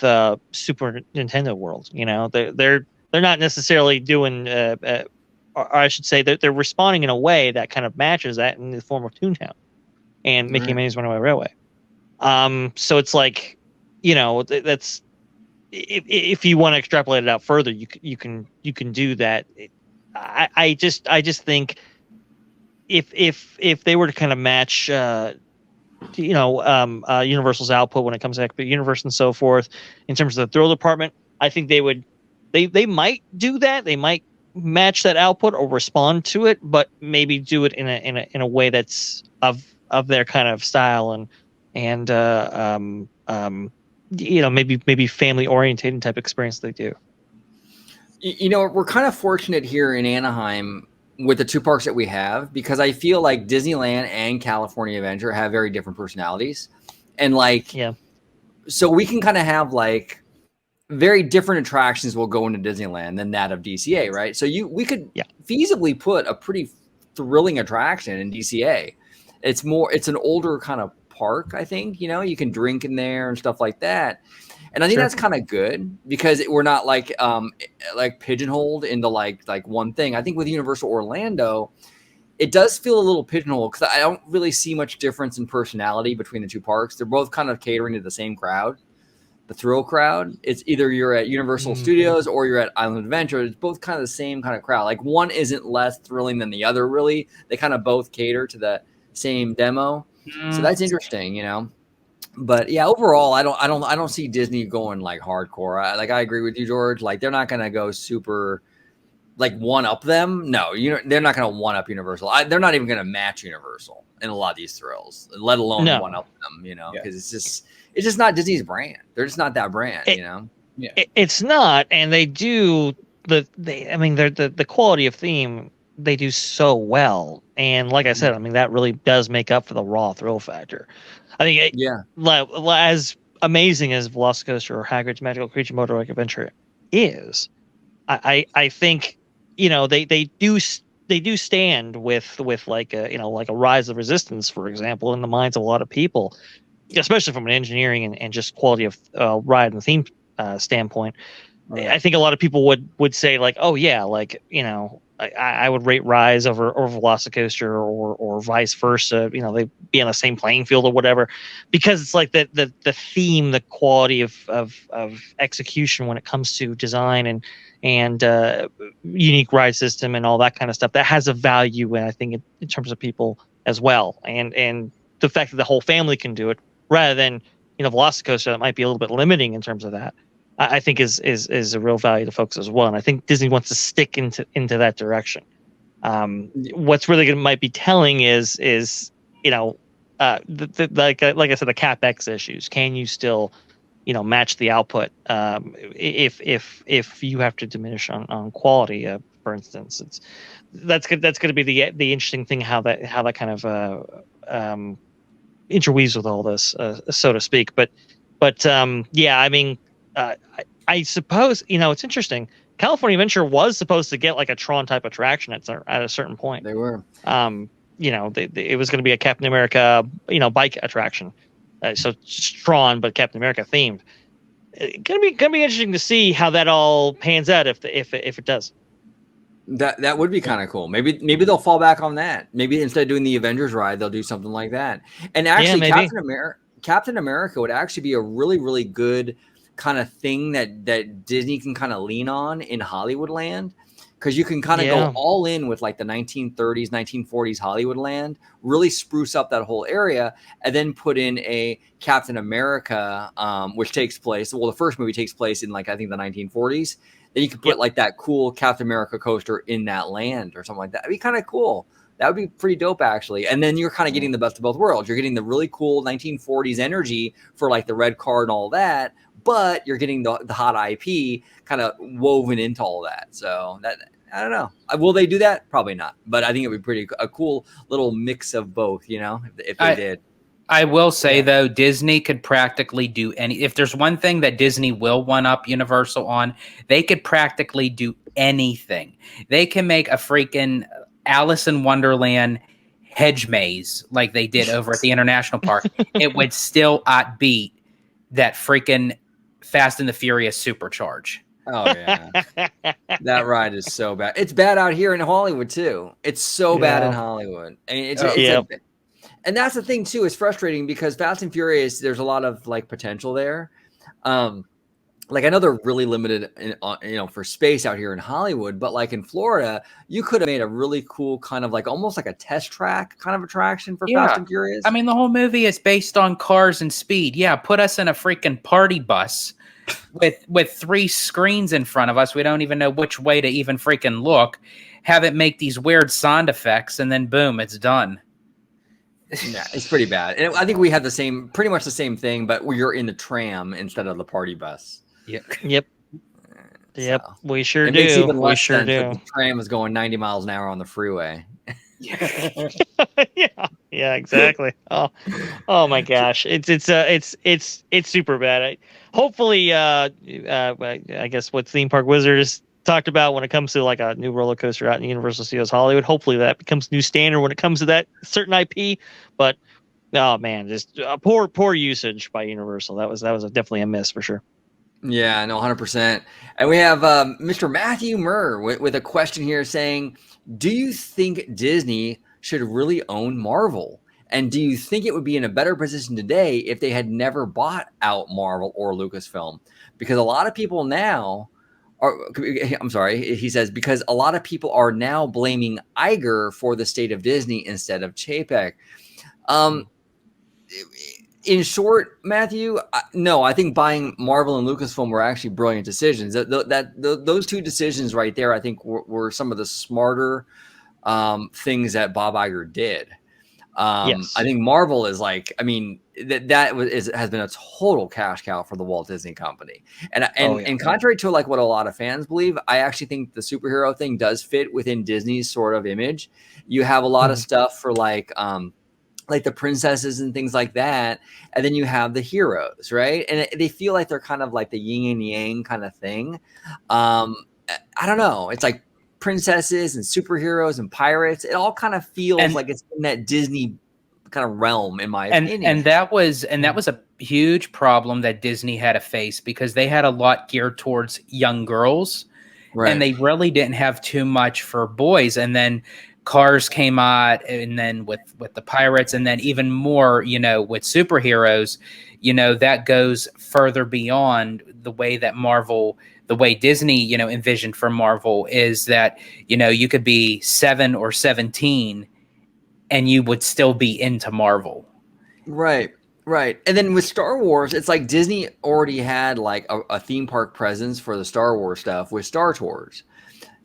Super Nintendo World. They're not necessarily doing, or I should say that they're responding in a way that kind of matches that in the form of Toontown and Mickey and Minnie's Runaway Railway. So it's like, that's if you want to extrapolate it out further, you can do that. I just think if they were to kind of match. Universal's output when it comes to Epic Universe and so forth, in terms of the thrill department, I think they would, they might do that. They might match that output or respond to it, but maybe do it in a way that's of their kind of style and maybe family oriented type experience they do. You know, we're kind of fortunate here in Anaheim with the two parks that we have, because I feel like Disneyland and California Adventure have very different personalities. And like, Yeah. so we can kind of have like very different attractions will go into Disneyland than that of DCA, right? So we could feasibly put a pretty thrilling attraction in DCA. It's an older kind of park, I think, you know, you can drink in there and stuff like that. And I think that's kind of good because we're not like pigeonholed into like one thing. I think with Universal Orlando, it does feel a little pigeonholed because I don't really see much difference in personality between the two parks. They're both kind of catering to the same crowd, the thrill crowd. It's either you're at Universal Studios or you're at Island Adventure. It's both kind of the same kind of crowd. Like one isn't less thrilling than the other, really. They kind of both cater to the same demo. So that's interesting, you know. But yeah, overall, I don't see Disney going like hardcore. I agree with you, George. Like they're not gonna go super like one up them. No, they're not gonna one up Universal. They're not even gonna match Universal in a lot of these thrills, let alone one up them. You know, because it's just not Disney's brand. They're just not that brand. You know, it's not, and they do the quality of theme they do so well, and like I said, I mean that really does make up for the raw thrill factor. I think as amazing as Velocicoaster or Hagrid's Magical Creature Motorbike Adventure is, I think, you know, they do stand with like a Rise of Resistance, for example, in the minds of a lot of people, especially from an engineering and just quality of ride and theme standpoint. Right. I think a lot of people would say like, oh yeah, like, you know, I would rate Rise over Velocicoaster or vice versa. You know, they be on the same playing field or whatever, because it's like the theme, the quality of execution when it comes to design and unique ride system and all that kind of stuff that has a value, and I think in terms of people as well, and the fact that the whole family can do it rather than, you know, Velocicoaster that might be a little bit limiting in terms of that. I think is a real value to folks as well, and I think Disney wants to stick into that direction. What's really might be telling is you know, like I said, the CapEx issues. Can you still, you know, match the output if you have to diminish on quality, for instance? That's going to be the interesting thing, how that kind of interweaves with all this, so to speak. But yeah, I mean. I suppose, you know, it's interesting. California Adventure was supposed to get like a Tron type attraction at a certain point. They were. You know, it was going to be a Captain America, you know, bike attraction. So Tron, but Captain America themed. Gonna be interesting to see how that all pans out if it does. That would be kind of cool. Maybe they'll fall back on that. Maybe instead of doing the Avengers ride, they'll do something like that. And actually, Captain America would actually be a really, really good kind of thing that Disney can kind of lean on in Hollywood land, because you can kind of go all in with like the 1930s, 1940s Hollywood land, really spruce up that whole area, and then put in a Captain America, which takes place, well, the first movie takes place in like, I think the 1940s. Then you could put like that cool Captain America coaster in that land or something like that. It'd be kind of cool. That would be pretty dope, actually. And then you're kind of getting the best of both worlds. You're getting the really cool 1940s energy for like the red car and all that, but you're getting the hot IP kind of woven into all that. So that, I don't know. Will they do that? Probably not. But I think it would be a cool little mix of both, you know, if they did. I will say, though, Disney could practically do if there's one thing that Disney will one-up Universal on, they could practically do anything. They can make a freaking Alice in Wonderland hedge maze like they did over at the International Park. It would still outbeat that freaking Fast and the Furious Supercharge. Oh, yeah. That ride is so bad. It's bad out here in Hollywood, too. It's so bad in Hollywood. I mean, and that's the thing, too. It's frustrating because Fast and Furious, there's a lot of like potential there. Like I know they're really limited, for space out here in Hollywood, but like in Florida, you could have made a really cool kind of like almost like a test track kind of attraction for Fast and Furious. I mean, the whole movie is based on cars and speed. Yeah, put us in a freaking party bus with 3 screens in front of us. We don't even know which way to even freaking look. Have it make these weird sound effects, and then boom, it's done. Yeah, it's pretty bad. And I think we had pretty much the same thing, but you're in the tram instead of the party bus. Yep. Yep, So, we sure it makes do. even We less sure sense that do. the tram is going 90 miles an hour on the freeway. Yeah, exactly. Oh my gosh, it's super bad. Hopefully, I guess what Theme Park Wizards talked about when it comes to like a new roller coaster out in Universal Studios Hollywood. Hopefully that becomes new standard when it comes to that certain IP. But oh man, just poor usage by Universal. That was definitely a miss for sure. Yeah, no, 100%. And we have Mr. Matthew Murr with a question here saying, do you think Disney should really own Marvel? And do you think it would be in a better position today if they had never bought out Marvel or Lucasfilm? Because a lot of people now I'm sorry, he says, because a lot of people are now blaming Iger for the state of Disney instead of Chapek. In short, Matthew, no, I think buying Marvel and Lucasfilm were actually brilliant decisions. Those two decisions right there, I think, were some of the smarter things that Bob Iger did. Yes. I think Marvel is like, I mean, has been a total cash cow for the Walt Disney Company. And contrary to like what a lot of fans believe, I actually think the superhero thing does fit within Disney's sort of image. You have a lot of stuff for like the princesses and things like that. And then you have the heroes, right? And they feel like they're kind of like the yin and yang kind of thing. I don't know. It's like princesses and superheroes and pirates. It all kind of feels like it's in that Disney kind of realm, in my opinion. And that was a huge problem that Disney had to face, because they had a lot geared towards young girls, and they really didn't have too much for boys. And then Cars came out, and then with the pirates, and then even more, with superheroes, that goes further beyond the way that Marvel, the way Disney, envisioned for Marvel, is that, you could be 7 or 17 and you would still be into Marvel. Right. And then with Star Wars, it's like Disney already had like a theme park presence for the Star Wars stuff with Star Tours.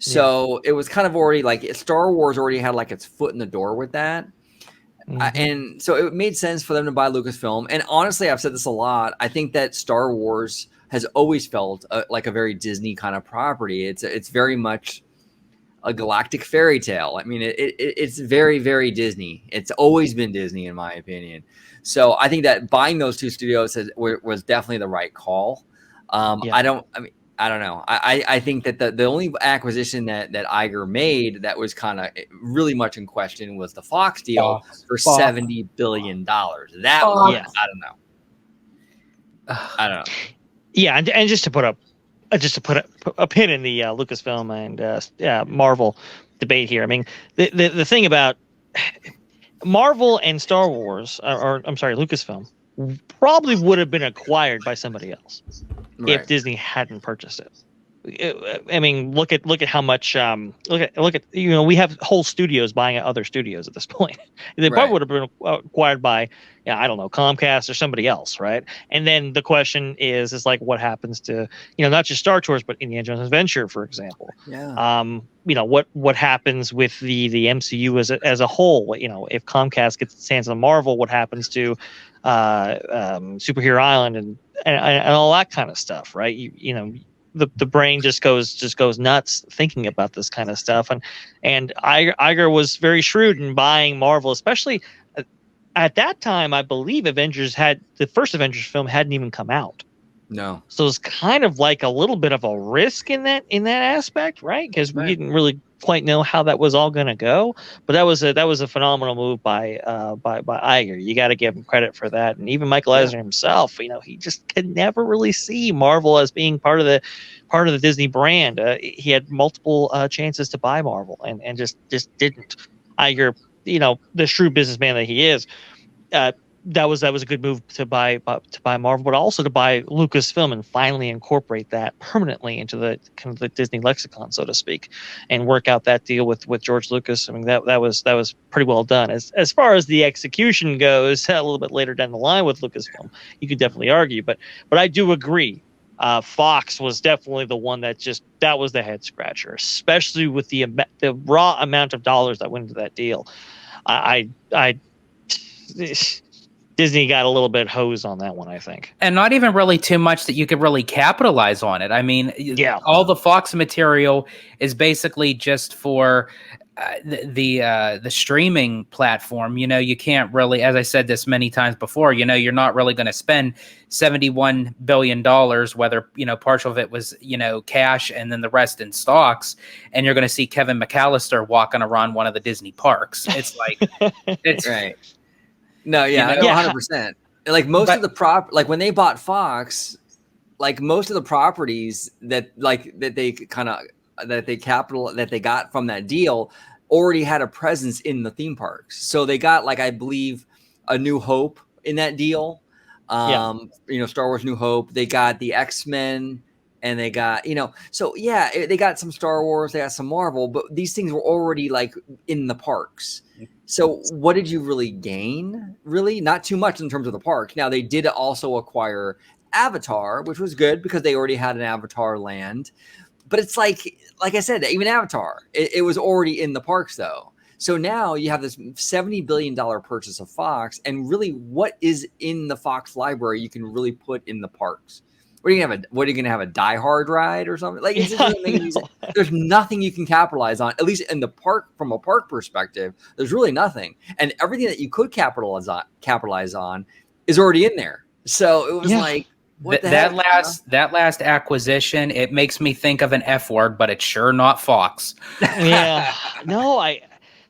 So it was kind of already like Star Wars already had like its foot in the door with that. And so it made sense for them to buy Lucasfilm. And honestly, I've said this a lot. I think that Star Wars has always felt like a very Disney kind of property. It's very much a galactic fairy tale. I mean, it's very, very Disney. It's always been Disney, in my opinion. So I think that buying those two studios was definitely the right call. I don't know. I think that the only acquisition that Iger made that was kind of really much in question was the Fox deal for $70 billion. That one, I don't know. Yeah, and just to put a pin in the Lucasfilm and Marvel debate here. I mean, the thing about Marvel and Star Wars, or I'm sorry, Lucasfilm, probably would have been acquired by somebody else if Disney hadn't purchased it. I mean, look at how much look at we have whole studios buying other studios at this point. They probably would have been acquired by I don't know, Comcast or somebody else, right? And then the question is like what happens to not just Star Tours but Indiana Jones Adventure, for example. What happens with the MCU as a whole? If Comcast gets its hands on Marvel, what happens to Superhero Island and all that kind of stuff, right? The brain just goes nuts thinking about this kind of stuff, and Iger was very shrewd in buying Marvel, especially at that time. I believe the first Avengers film hadn't even come out. No, so it's kind of like a little bit of a risk in that aspect, right? Because we didn't really quite know how that was all going to go, but that was a phenomenal move by Iger. You got to give him credit for that. And even Michael Eisner himself, he just could never really see Marvel as being part of the Disney brand. He had multiple chances to buy Marvel and just didn't. Iger, the shrewd businessman that he is, that was a good move to buy Marvel, but also to buy Lucasfilm and finally incorporate that permanently into the kind of the Disney lexicon, so to speak, and work out that deal with George Lucas. I mean, that was pretty well done. As far as the execution goes, a little bit later down the line with Lucasfilm, you could definitely argue, but I do agree. Fox was definitely the one that was the head scratcher, especially with the raw amount of dollars that went into that deal. Disney got a little bit hosed on that one, I think. And not even really too much that you could really capitalize on it. I mean, Yeah. all the Fox material is basically just for the streaming platform. You know, you can't really, as I said this many times before, you know, you're not really going to spend $71 billion, whether, you know, partial of it was, you know, cash and then the rest in stocks. And you're going to see Kevin McAllister walking around one of the Disney parks. It's like, it's Right. No, yeah, You know? 100%. Like most of the like when they bought Fox, like most of the properties that they got from that deal already had a presence in the theme parks. So they got, like, I believe, A New Hope in that deal. You know, Star Wars New Hope. They got the X-Men, and they got, you know, so yeah, they got some Star Wars, they got some Marvel, but these things were already like in the parks. So what did you really gain? Really not too much in terms of the park. Now they did also acquire Avatar, which was good because they already had an Avatar land. But it's like I said, even Avatar, it was already in the parks though. So now you have this $70 billion purchase of Fox, and really what is in the Fox library you can really put in the parks? What are you gonna have a Die Hard ride or something? Like, there's nothing you can capitalize on, at least in the park. From a park perspective, there's really nothing, and everything that you could capitalize on is already in there. So it was like, what the heck, that last acquisition, it makes me think of an F word, but it's sure not Fox. Yeah, no,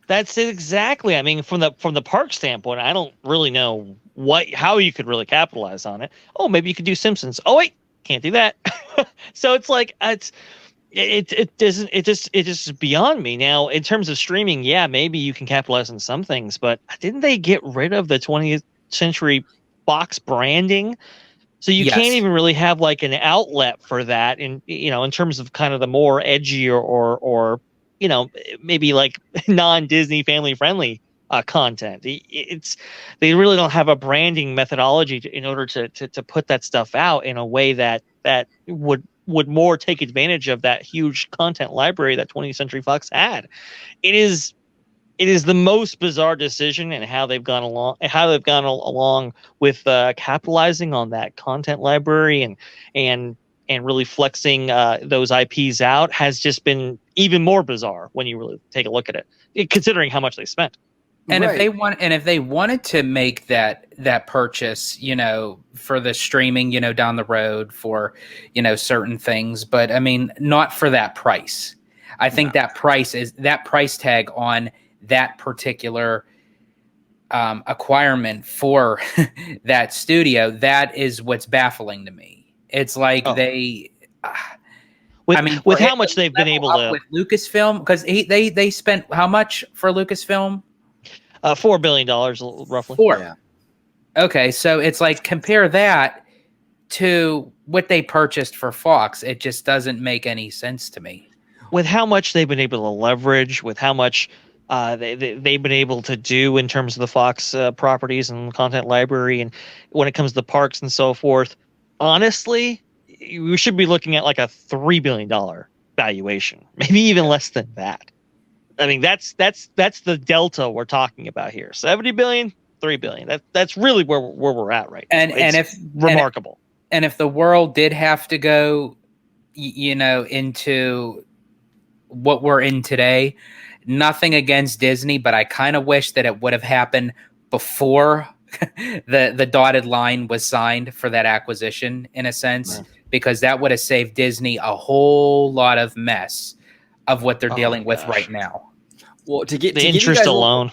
that's it exactly. I mean, from the park standpoint, I don't really know how you could really capitalize on it. Oh, maybe you could do Simpsons. Oh wait, can't do that. So it's like it just beyond me. Now, in terms of streaming, yeah, maybe you can capitalize on some things, but didn't they get rid of the 20th Century Fox branding? So you can't even really have like an outlet for that, in, you know, in terms of kind of the more edgy or you know, maybe like non-Disney family friendly content. They really don't have a branding methodology in order to put that stuff out in a way that would more take advantage of that huge content library that 20th Century Fox had. It is the most bizarre decision in how they've gone along with capitalizing on that content library and really flexing those IPs out has just been even more bizarre when you really take a look at it, considering how much they spent. And if they wanted to make that purchase, you know, for the streaming, you know, down the road for, you know, certain things, but I mean, not for that price. I think that price tag on that particular acquirement for that studio, that is what's baffling to me. It's like with how much they've been able to with Lucasfilm, because they spent how much for Lucasfilm? $4 billion roughly. Yeah. Okay, so it's like, compare that to what they purchased for Fox. It just doesn't make any sense to me. With how much they've been able to leverage, with how much they've been able to do in terms of the Fox properties and content library, and when it comes to the parks and so forth, honestly, we should be looking at like a $3 billion valuation, maybe even less than that. I mean, that's the delta we're talking about here. 70 billion, 3 billion. That's really where we're at right now. And if remarkable. And if the world did have to go, you know, into what we're in today, nothing against Disney, but I kind of wish that it would have happened before the dotted line was signed for that acquisition, in a sense, because that would have saved Disney a whole lot of mess of what they're dealing with right now. Well, the interest alone.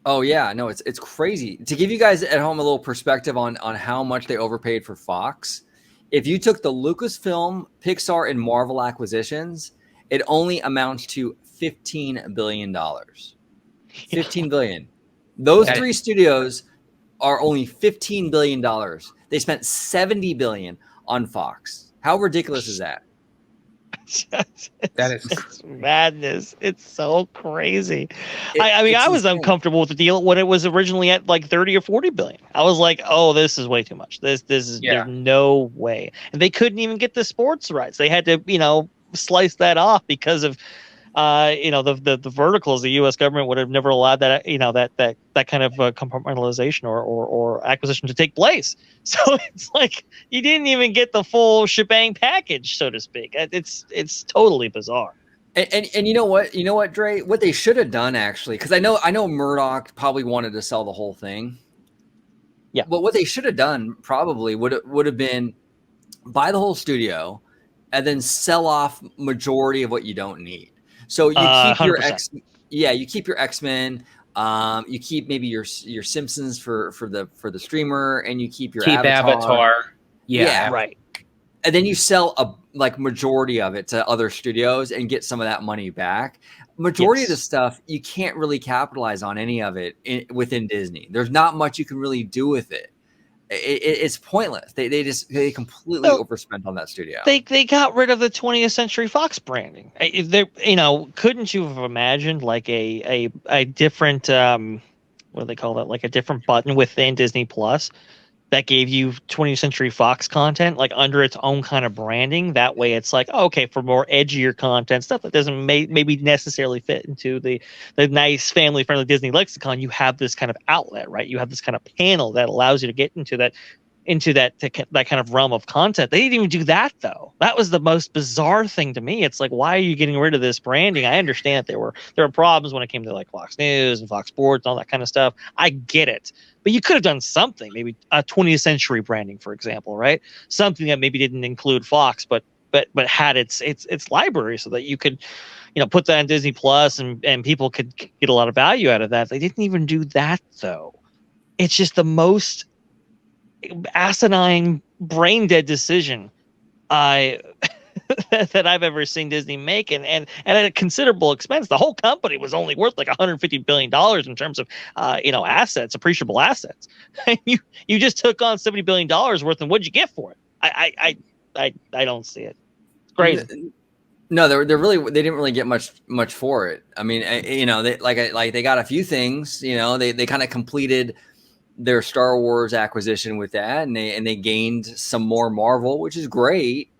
Oh yeah, no, it's crazy. To give you guys at home a little perspective on how much they overpaid for Fox, if you took the Lucasfilm, Pixar, and Marvel acquisitions, it only amounts to $15 billion. $15 billion. Those three studios are only $15 billion. They spent $70 billion on Fox. How ridiculous is that? It's madness. It's so crazy. I mean, I was uncomfortable with the deal when it was originally at like 30 or 40 billion. I was like, oh, this is way too much. This is there's no way. And they couldn't even get the sports rights. They had to, you know, slice that off because of the verticals, the U.S. government would have never allowed that, that kind of compartmentalization or acquisition to take place. So it's like you didn't even get the full shebang package, so to speak. It's totally bizarre. And you know what, Dre? What they should have done, actually, because I know Murdoch probably wanted to sell the whole thing. Yeah. But what they should have done probably would have been buy the whole studio and then sell off majority of what you don't need. So you keep your 100%. you keep your X-Men, you keep maybe your Simpsons for the streamer, and you keep your Avatar. Yeah, right. And then you sell a majority of it to other studios and get some of that money back. Majority of the stuff you can't really capitalize on any of it within Disney. There's not much you can really do with it. It's pointless. They completely overspent on that studio. They got rid of the 20th Century Fox branding. Couldn't you have imagined like a different what do they call that? Like a different button within Disney Plus that gave you 20th Century Fox content, like under its own kind of branding. That way it's like, okay, for more edgier content, stuff that doesn't maybe necessarily fit into the nice family-friendly Disney lexicon, you have this kind of outlet, right? You have this kind of panel that allows you to get into that kind of realm of content. They didn't even do that, though. That was the most bizarre thing to me. It's like, why are you getting rid of this branding? I understand that there were problems when it came to like Fox News and Fox Sports and all that kind of stuff. I get it. But you could have done something, maybe a 20th century branding, for example, right? Something that maybe didn't include Fox, but had its library, so that you could, put that on Disney Plus and people could get a lot of value out of that. They didn't even do that, though. It's just the most asinine, brain dead decision that I've ever seen Disney make, and at a considerable expense. The whole company was only worth like $150 billion in terms of assets, appreciable assets. you just took on $70 billion worth, and what'd you get for it? I don't see it. It's crazy. No, they didn't really get much for it. I mean, they got a few things. They kind of completed their Star Wars acquisition with that, and they gained some more Marvel, which is great.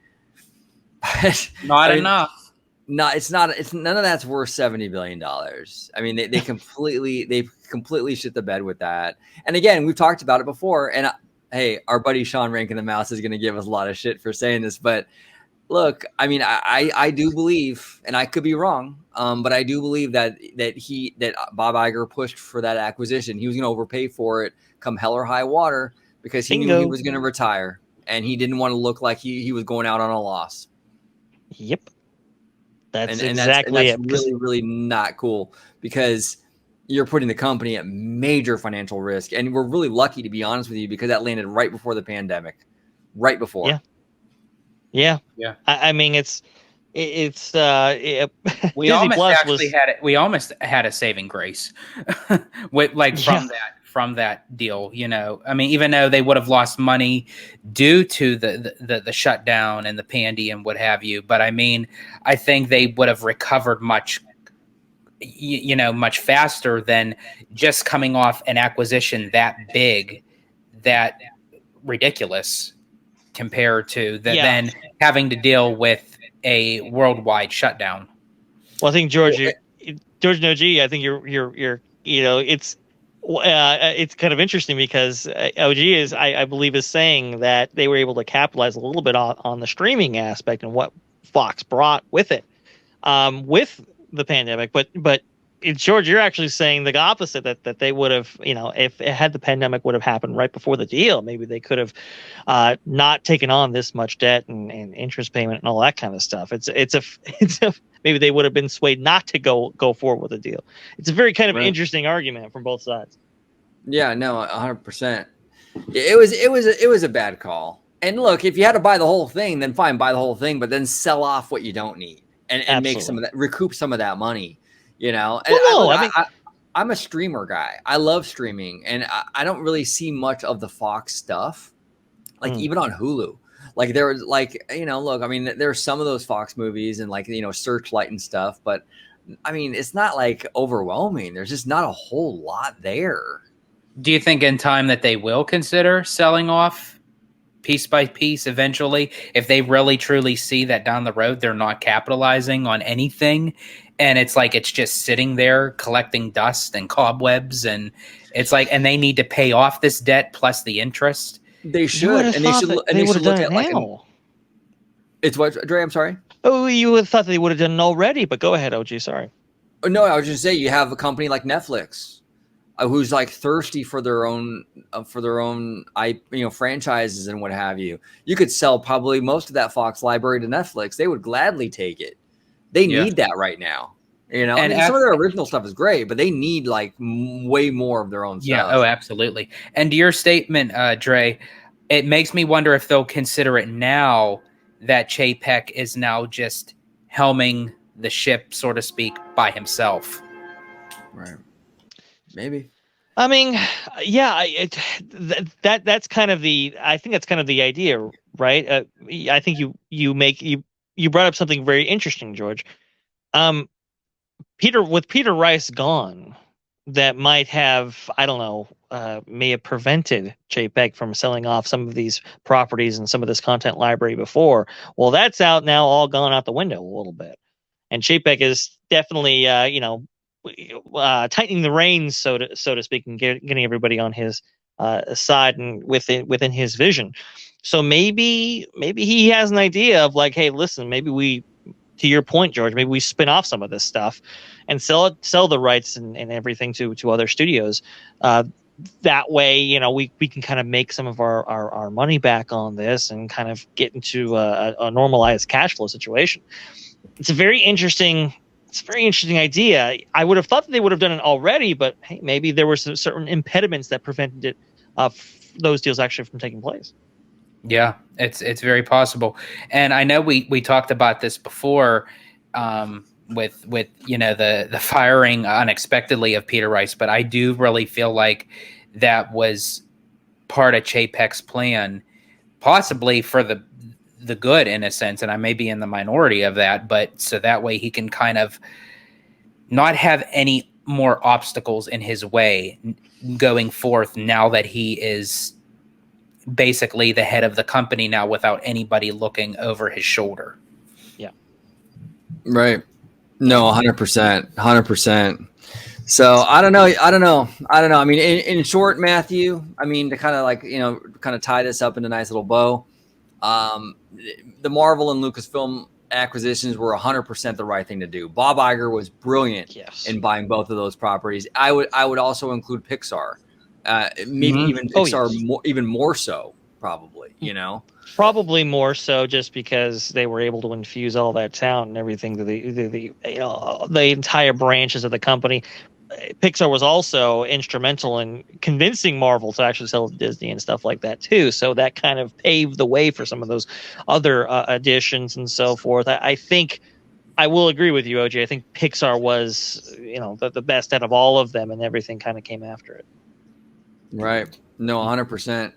But not enough. No, it's not. It's none of that's worth $70 billion. I mean, they completely shit the bed with that. And again, we've talked about it before. And hey, our buddy Sean Rankin the Mouse is going to give us a lot of shit for saying this, but look, I mean, I do believe, and I could be wrong, but I do believe that Bob Iger pushed for that acquisition. He was going to overpay for it, come hell or high water, because he knew he was going to retire, and he didn't want to look like he was going out on a loss. Yep, that's exactly it. Really, really not cool, because you're putting the company at major financial risk, and we're really lucky, to be honest with you, because that landed right before the pandemic, right before. Yeah. I mean, it's we almost had a saving grace from that deal. I mean, even though they would have lost money due to the shutdown and the pandy and what have you, but I mean, I think they would have recovered much faster than just coming off an acquisition that big, that ridiculous, compared to then having to deal with a worldwide shutdown. Well, I think George Nogi, I think you're it's kind of interesting, because OG I believe is saying that they were able to capitalize a little bit on the streaming aspect and what Fox brought with it, with the pandemic, but George, you're actually saying the opposite, that they would have, if it had the pandemic would have happened right before the deal, maybe they could have not taken on this much debt and interest payment and all that kind of stuff. Maybe they would have been swayed not to go forward with the deal. It's a very kind of interesting argument from both sides. Yeah, no, 100%. It was a bad call. And look, if you had to buy the whole thing, then fine, buy the whole thing, but then sell off what you don't need and make some of that, recoup some of that money. I'm a streamer guy. I love streaming, and I don't really see much of the Fox stuff, even on Hulu. Like there was look, I mean, there are some of those Fox movies and Searchlight and stuff, but I mean, it's not like overwhelming. There's just not a whole lot there. Do you think in time that they will consider selling off piece by piece eventually, if they really truly see that down the road they're not capitalizing on anything, and it's like it's just sitting there collecting dust and cobwebs, and it's like, and they need to pay off this debt plus the interest. They should, and they should look at like it's what, Dre, I'm sorry. Oh, you would have thought they would have done it already, but go ahead, OG. Sorry. No, I was just saying you have a company like Netflix, who's like thirsty for their own franchises and what have you. You could sell probably most of that Fox library to Netflix. They would gladly take it. They need that right now. You know, and I mean, some of their original stuff is great, but they need like way more of their own stuff. Yeah, oh, absolutely. And to your statement, Dre, it makes me wonder if they'll consider it now that Chapek is now just helming the ship, so to speak, by himself. Right. Maybe. I mean, yeah, that's kind of I think that's kind of the idea, right? I think you brought up something very interesting, George. Peter Rice gone, that might have, I don't know, may have prevented Chapek from selling off some of these properties and some of this content library before. Well, that's out now, all gone out the window a little bit. And Chapek is definitely, tightening the reins, so to speak, and getting everybody on his side and within his vision. So maybe he has an idea of like, hey, listen, maybe we, to your point, George, maybe we spin off some of this stuff and sell the rights and everything to other studios. That way, we can kind of make some of our money back on this and kind of get into a normalized cash flow situation. It's a very interesting idea. I would have thought that they would have done it already, but hey, maybe there were some certain impediments that prevented it, those deals actually from taking place. Yeah, it's very possible. And I know we talked about this before, with the firing unexpectedly of Peter Rice, but I do really feel like that was part of Chapek's plan, possibly for the good in a sense, and I may be in the minority of that, but so that way he can kind of not have any more obstacles in his way going forth now that he is basically the head of the company now without anybody looking over his shoulder. Yeah. Right. No, 100%. So I don't know. I mean, in short, Matthew, I mean, to kind of tie this up in a nice little bow, the Marvel and Lucasfilm acquisitions were 100% the right thing to do. Bob Iger was brilliant in buying both of those properties. I would also include Pixar, maybe even Pixar even more so, probably. Probably more so, just because they were able to infuse all that talent and everything to the entire branches of the company. Pixar was also instrumental in convincing Marvel to actually sell to Disney and stuff like that too. So that kind of paved the way for some of those other additions and so forth. I think I will agree with you, OJ. I think Pixar was, the best out of all of them, and everything kind of came after it. Right. No, 100%.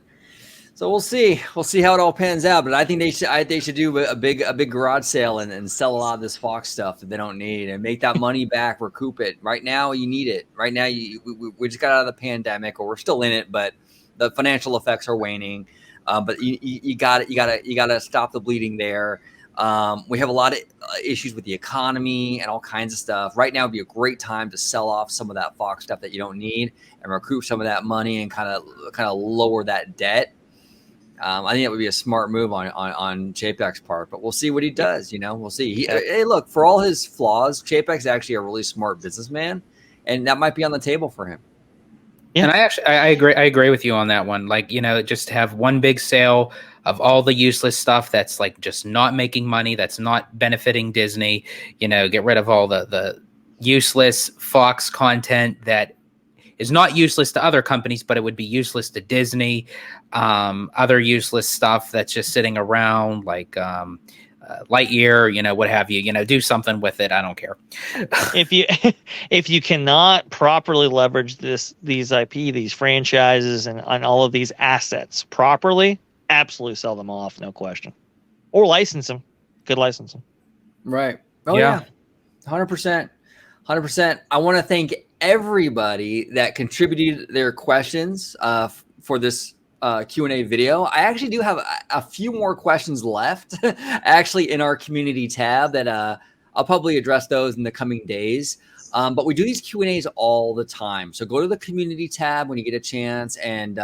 So we'll see how it all pans out. But I think they should do a big garage sale and sell a lot of this Fox stuff that they don't need and make that money back, recoup it. Right now, you need it. Right now, we just got out of the pandemic, or we're still in it, but the financial effects are waning. But you got to stop the bleeding there. We have a lot of issues with the economy and all kinds of stuff. Right now would be a great time to sell off some of that Fox stuff that you don't need and recoup some of that money and kind of lower that debt. I think that would be a smart move on Chapek's part, but we'll see what he does. We'll see. Hey, look, for all his flaws, Chapek's actually a really smart businessman, and that might be on the table for him. Yeah. And I agree with you on that one. Like, just have one big sale of all the useless stuff that's like just not making money, that's not benefiting Disney. Get rid of all the useless Fox content that is not useless to other companies, but it would be useless to Disney. Other useless stuff that's just sitting around, like Lightyear, what have you. Do something with it. I don't care. if you cannot properly leverage these IP, these franchises, and all of these assets properly, absolutely sell them off, no question, or license them. Good license them. Right. Oh yeah. 100%. I want to thank everybody that contributed their questions for this Q&A video. I actually do have a few more questions left actually in our community tab that I'll probably address those in the coming days. But we do these Q&As all the time. So go to the community tab when you get a chance, and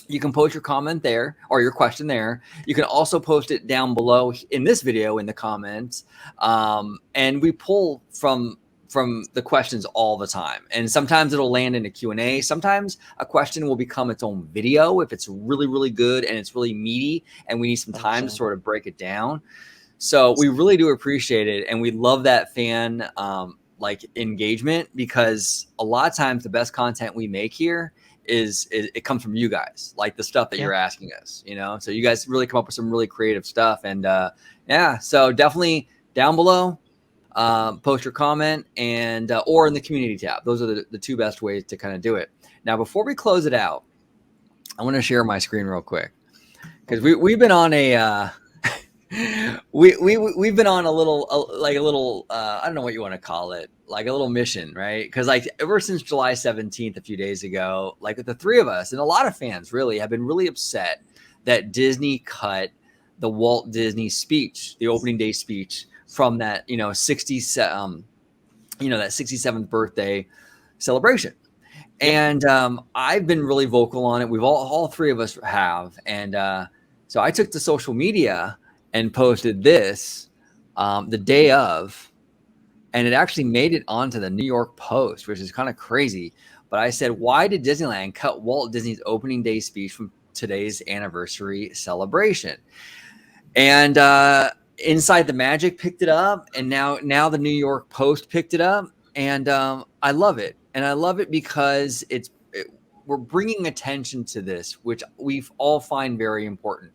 you can post your comment there or your question there. You can also post it down below in this video in the comments. And we pull from the questions all the time. And sometimes it'll land in a Q&A. Sometimes a question will become its own video if it's really, really good and it's really meaty and we need some time to sort of break it down. So we really do appreciate it. And we love that fan like engagement, because a lot of times the best content we make here is it comes from you guys, like the stuff that you're asking us, you know? So you guys really come up with some really creative stuff. And yeah, so definitely down below, post your comment and or in the community tab. Those are the two best ways to kind of do it. Now, before we close it out, I want to share my screen real quick, because we've been on a we've been on a little I don't know what you want to call it, like a little mission, right? Because like ever since July 17th, a few days ago, like the three of us and a lot of fans really have been really upset that Disney cut the Walt Disney speech, the opening day speech, from that, that 67th birthday celebration. And I've been really vocal on it. We've all three of us have. And so I took to social media and posted this the day of, and it actually made it onto the New York Post, which is kind of crazy. But I said, why did Disneyland cut Walt Disney's opening day speech from today's anniversary celebration? And Inside the Magic picked it up, and now the New York Post picked it up, and I love it. And I love it because we're bringing attention to this, which we all find very important.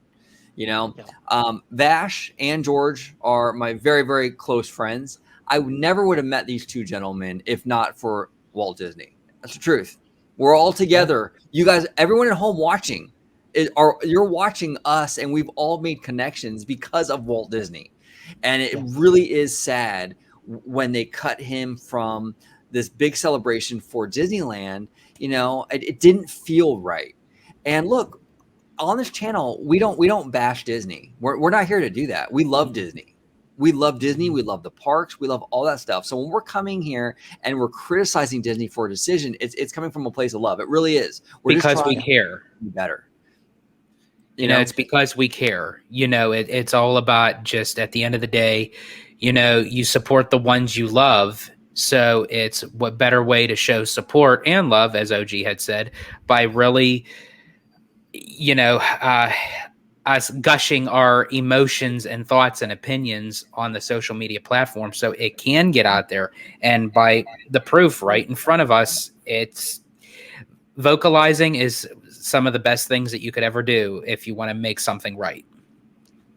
Vash and George are my very, very close friends. I never would have met these two gentlemen if not for Walt Disney. That's the truth. We're all together. You guys, everyone at home watching, you're watching us, and we've all made connections because of Walt Disney. And it really is sad when they cut him from this big celebration for Disneyland. It didn't feel right. And look, on this channel, we don't bash Disney. We're not here to do that. We love Disney. We love Disney. We love the parks. We love all that stuff. So when we're coming here and we're criticizing Disney for a decision, it's coming from a place of love. It really is. Because we care. Be better. It's because we care. It's all about, just at the end of the day, you support the ones you love. So it's what better way to show support and love, as OG had said, by really, us gushing our emotions and thoughts and opinions on the social media platform, so it can get out there. And by the proof right in front of us, it's vocalizing is some of the best things that you could ever do if you want to make something right.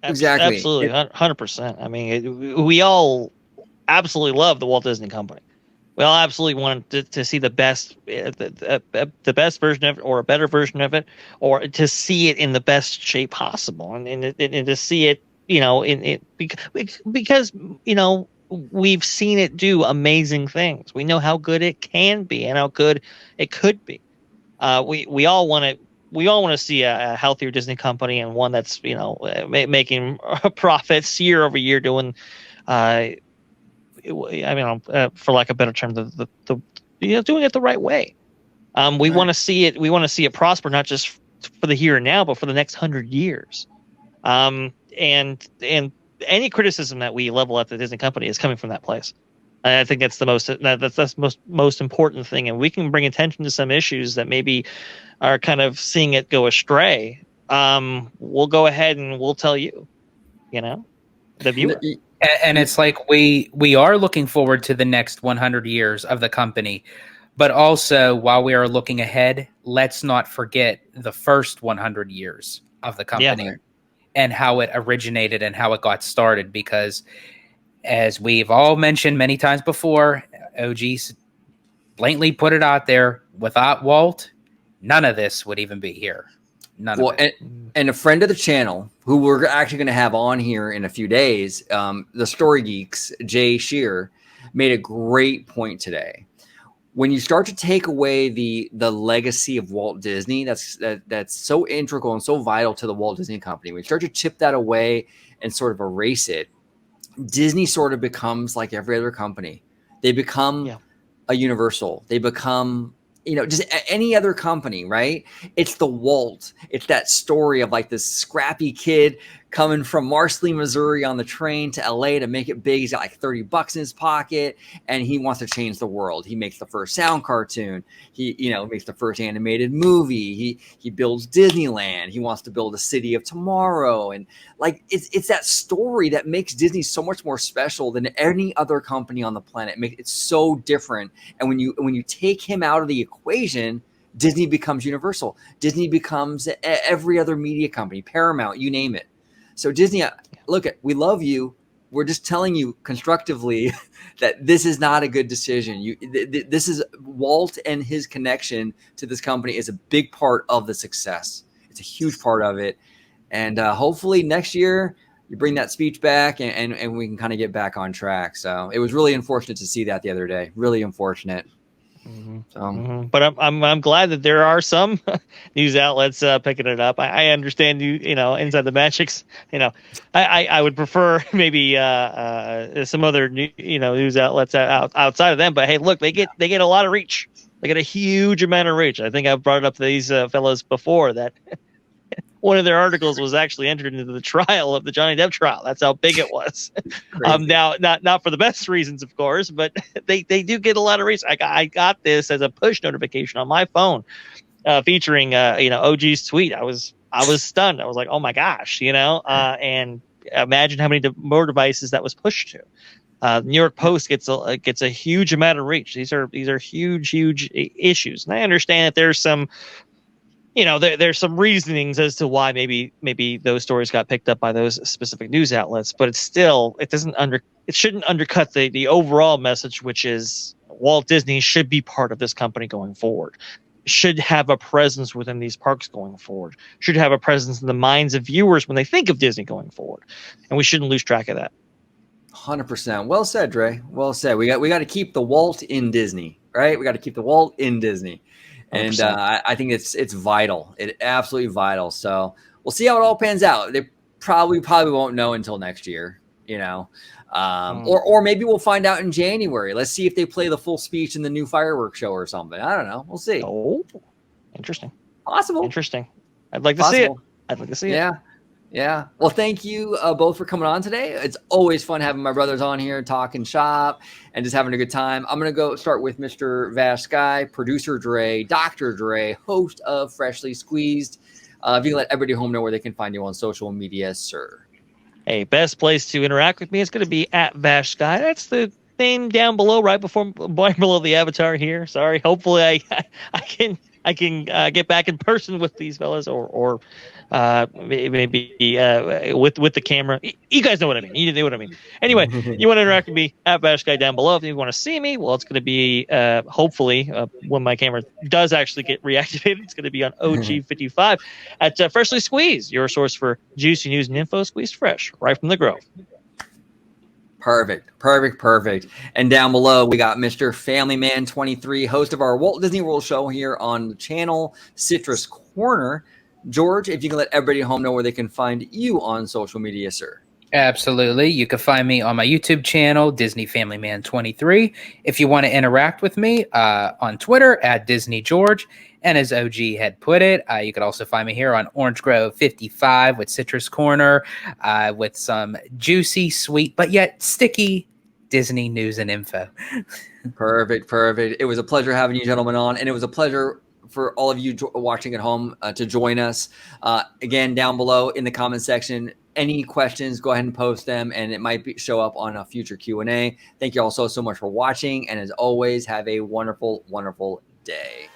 Exactly. Absolutely. 100%. I mean, we all absolutely love the Walt Disney Company. We all absolutely want to see the best version of it, or a better version of it, or to see it in the best shape possible, and to see it, because we've seen it do amazing things. We know how good it can be and how good it could be. We all want to see a healthier Disney Company, and one that's making profits year over year, doing. For lack of a better term, the doing it the right way. We want to see it. We want to see it prosper, not just for the here and now, but for the next 100 years. And any criticism that we level at the Disney Company is coming from that place. I think that's the most important thing. And we can bring attention to some issues that maybe are kind of seeing it go astray. We'll go ahead and we'll tell you, the viewer. And it's like we are looking forward to the next 100 years of the company, but also while we are looking ahead, let's not forget the first 100 years of the company and how it originated and how it got started. Because as we've all mentioned many times before, OG blatantly put it out there, without Walt, none of this would even be here. None of it. And a friend of the channel, who we're actually going to have on here in a few days, the Story Geeks, Jay Shear, made a great point today. when you start to take away the legacy of Walt Disney, that's so integral and so vital to the Walt Disney Company. When you start to chip that away and sort of erase it, Disney sort of becomes like every other company. They become a Universal. They become, just any other company, right? It's the Walt. It's that story of like this scrappy kid coming from Marsley, Missouri on the train to LA to make it big. He's got like $30 in his pocket and he wants to change the world. He makes the first sound cartoon. He, makes the first animated movie. He builds Disneyland. He wants to build a city of tomorrow. And like, it's that story that makes Disney so much more special than any other company on the planet. It's so different. And when you take him out of the equation, Disney becomes Universal. Disney becomes every other media company, Paramount, you name it. So Disney, look, we love you. We're just telling you constructively that this is not a good decision. This is Walt, and his connection to this company is a big part of the success. It's a huge part of it. And hopefully next year you bring that speech back and we can kind of get back on track. So it was really unfortunate to see that the other day. Really unfortunate. But I'm glad that there are some news outlets picking it up. I understand inside the Magics. I would prefer maybe some other news outlets outside of them. But hey, look, they get a lot of reach. They get a huge amount of reach. I think I've brought it up to these fellows before that one of their articles was actually entered into the trial of the Johnny Depp trial. That's how big it was. Now, not for the best reasons, of course, but they do get a lot of reach. I got this as a push notification on my phone, featuring OG's tweet. I was stunned. I was like, oh my gosh, and imagine how many more devices that was pushed to. New York Post gets a huge amount of reach. These are huge issues, and I understand that there's some. There's some reasonings as to why maybe those stories got picked up by those specific news outlets, but it shouldn't undercut the overall message, which is Walt Disney should be part of this company going forward, should have a presence within these parks going forward, should have a presence in the minds of viewers when they think of Disney going forward, and we shouldn't lose track of that. 100%. Well said, Dre. Well said. We got to keep the Walt in Disney, right? We got to keep the Walt in Disney. And I think it's vital. It's absolutely vital. So we'll see how it all pans out. They probably won't know until next year, or maybe we'll find out in January. Let's see if they play the full speech in the new fireworks show or something. I don't know. We'll see. Oh, interesting. Possible. Interesting. I'd like to see it. I'd like to see it. Yeah. Well, thank you both for coming on today. It's always fun having my brothers on here talking shop and just having a good time. I'm going to go start with Mr. Vash Sky, producer Dre, Dr. Dre, host of Freshly Squeezed. If you can let everybody home know where they can find you on social media, sir. Hey, best place to interact with me is going to be at Vash Sky. That's the name down below, right below the avatar here. Sorry. Hopefully I can get back in person with these fellas or maybe with the camera. You guys know what I mean. You know what I mean. Anyway, you want to interact with me at Bash Guy down below. If you want to see me, well, it's going to be hopefully when my camera does actually get reactivated, it's going to be on OG55 at Freshly Squeezed, your source for juicy news and info squeezed fresh right from the Grove. Perfect. And down below, we got Mr. Family Man 23, host of our Walt Disney World show here on the channel, Citrus Corner. George, if you can let everybody at home know where they can find you on social media, sir. Absolutely. You can find me on my YouTube channel, Disney Family Man 23. If you want to interact with me on Twitter, at Disney George. And as OG had put it, you could also find me here on Orange Grove 55 with Citrus Corner, with some juicy, sweet, but yet sticky Disney news and info. Perfect. It was a pleasure having you gentlemen on, and it was a pleasure for all of you watching at home to join us. Again, down below in the comment section, any questions, go ahead and post them, and it might show up on a future Q&A. Thank you all so much for watching, and as always, have a wonderful, wonderful day.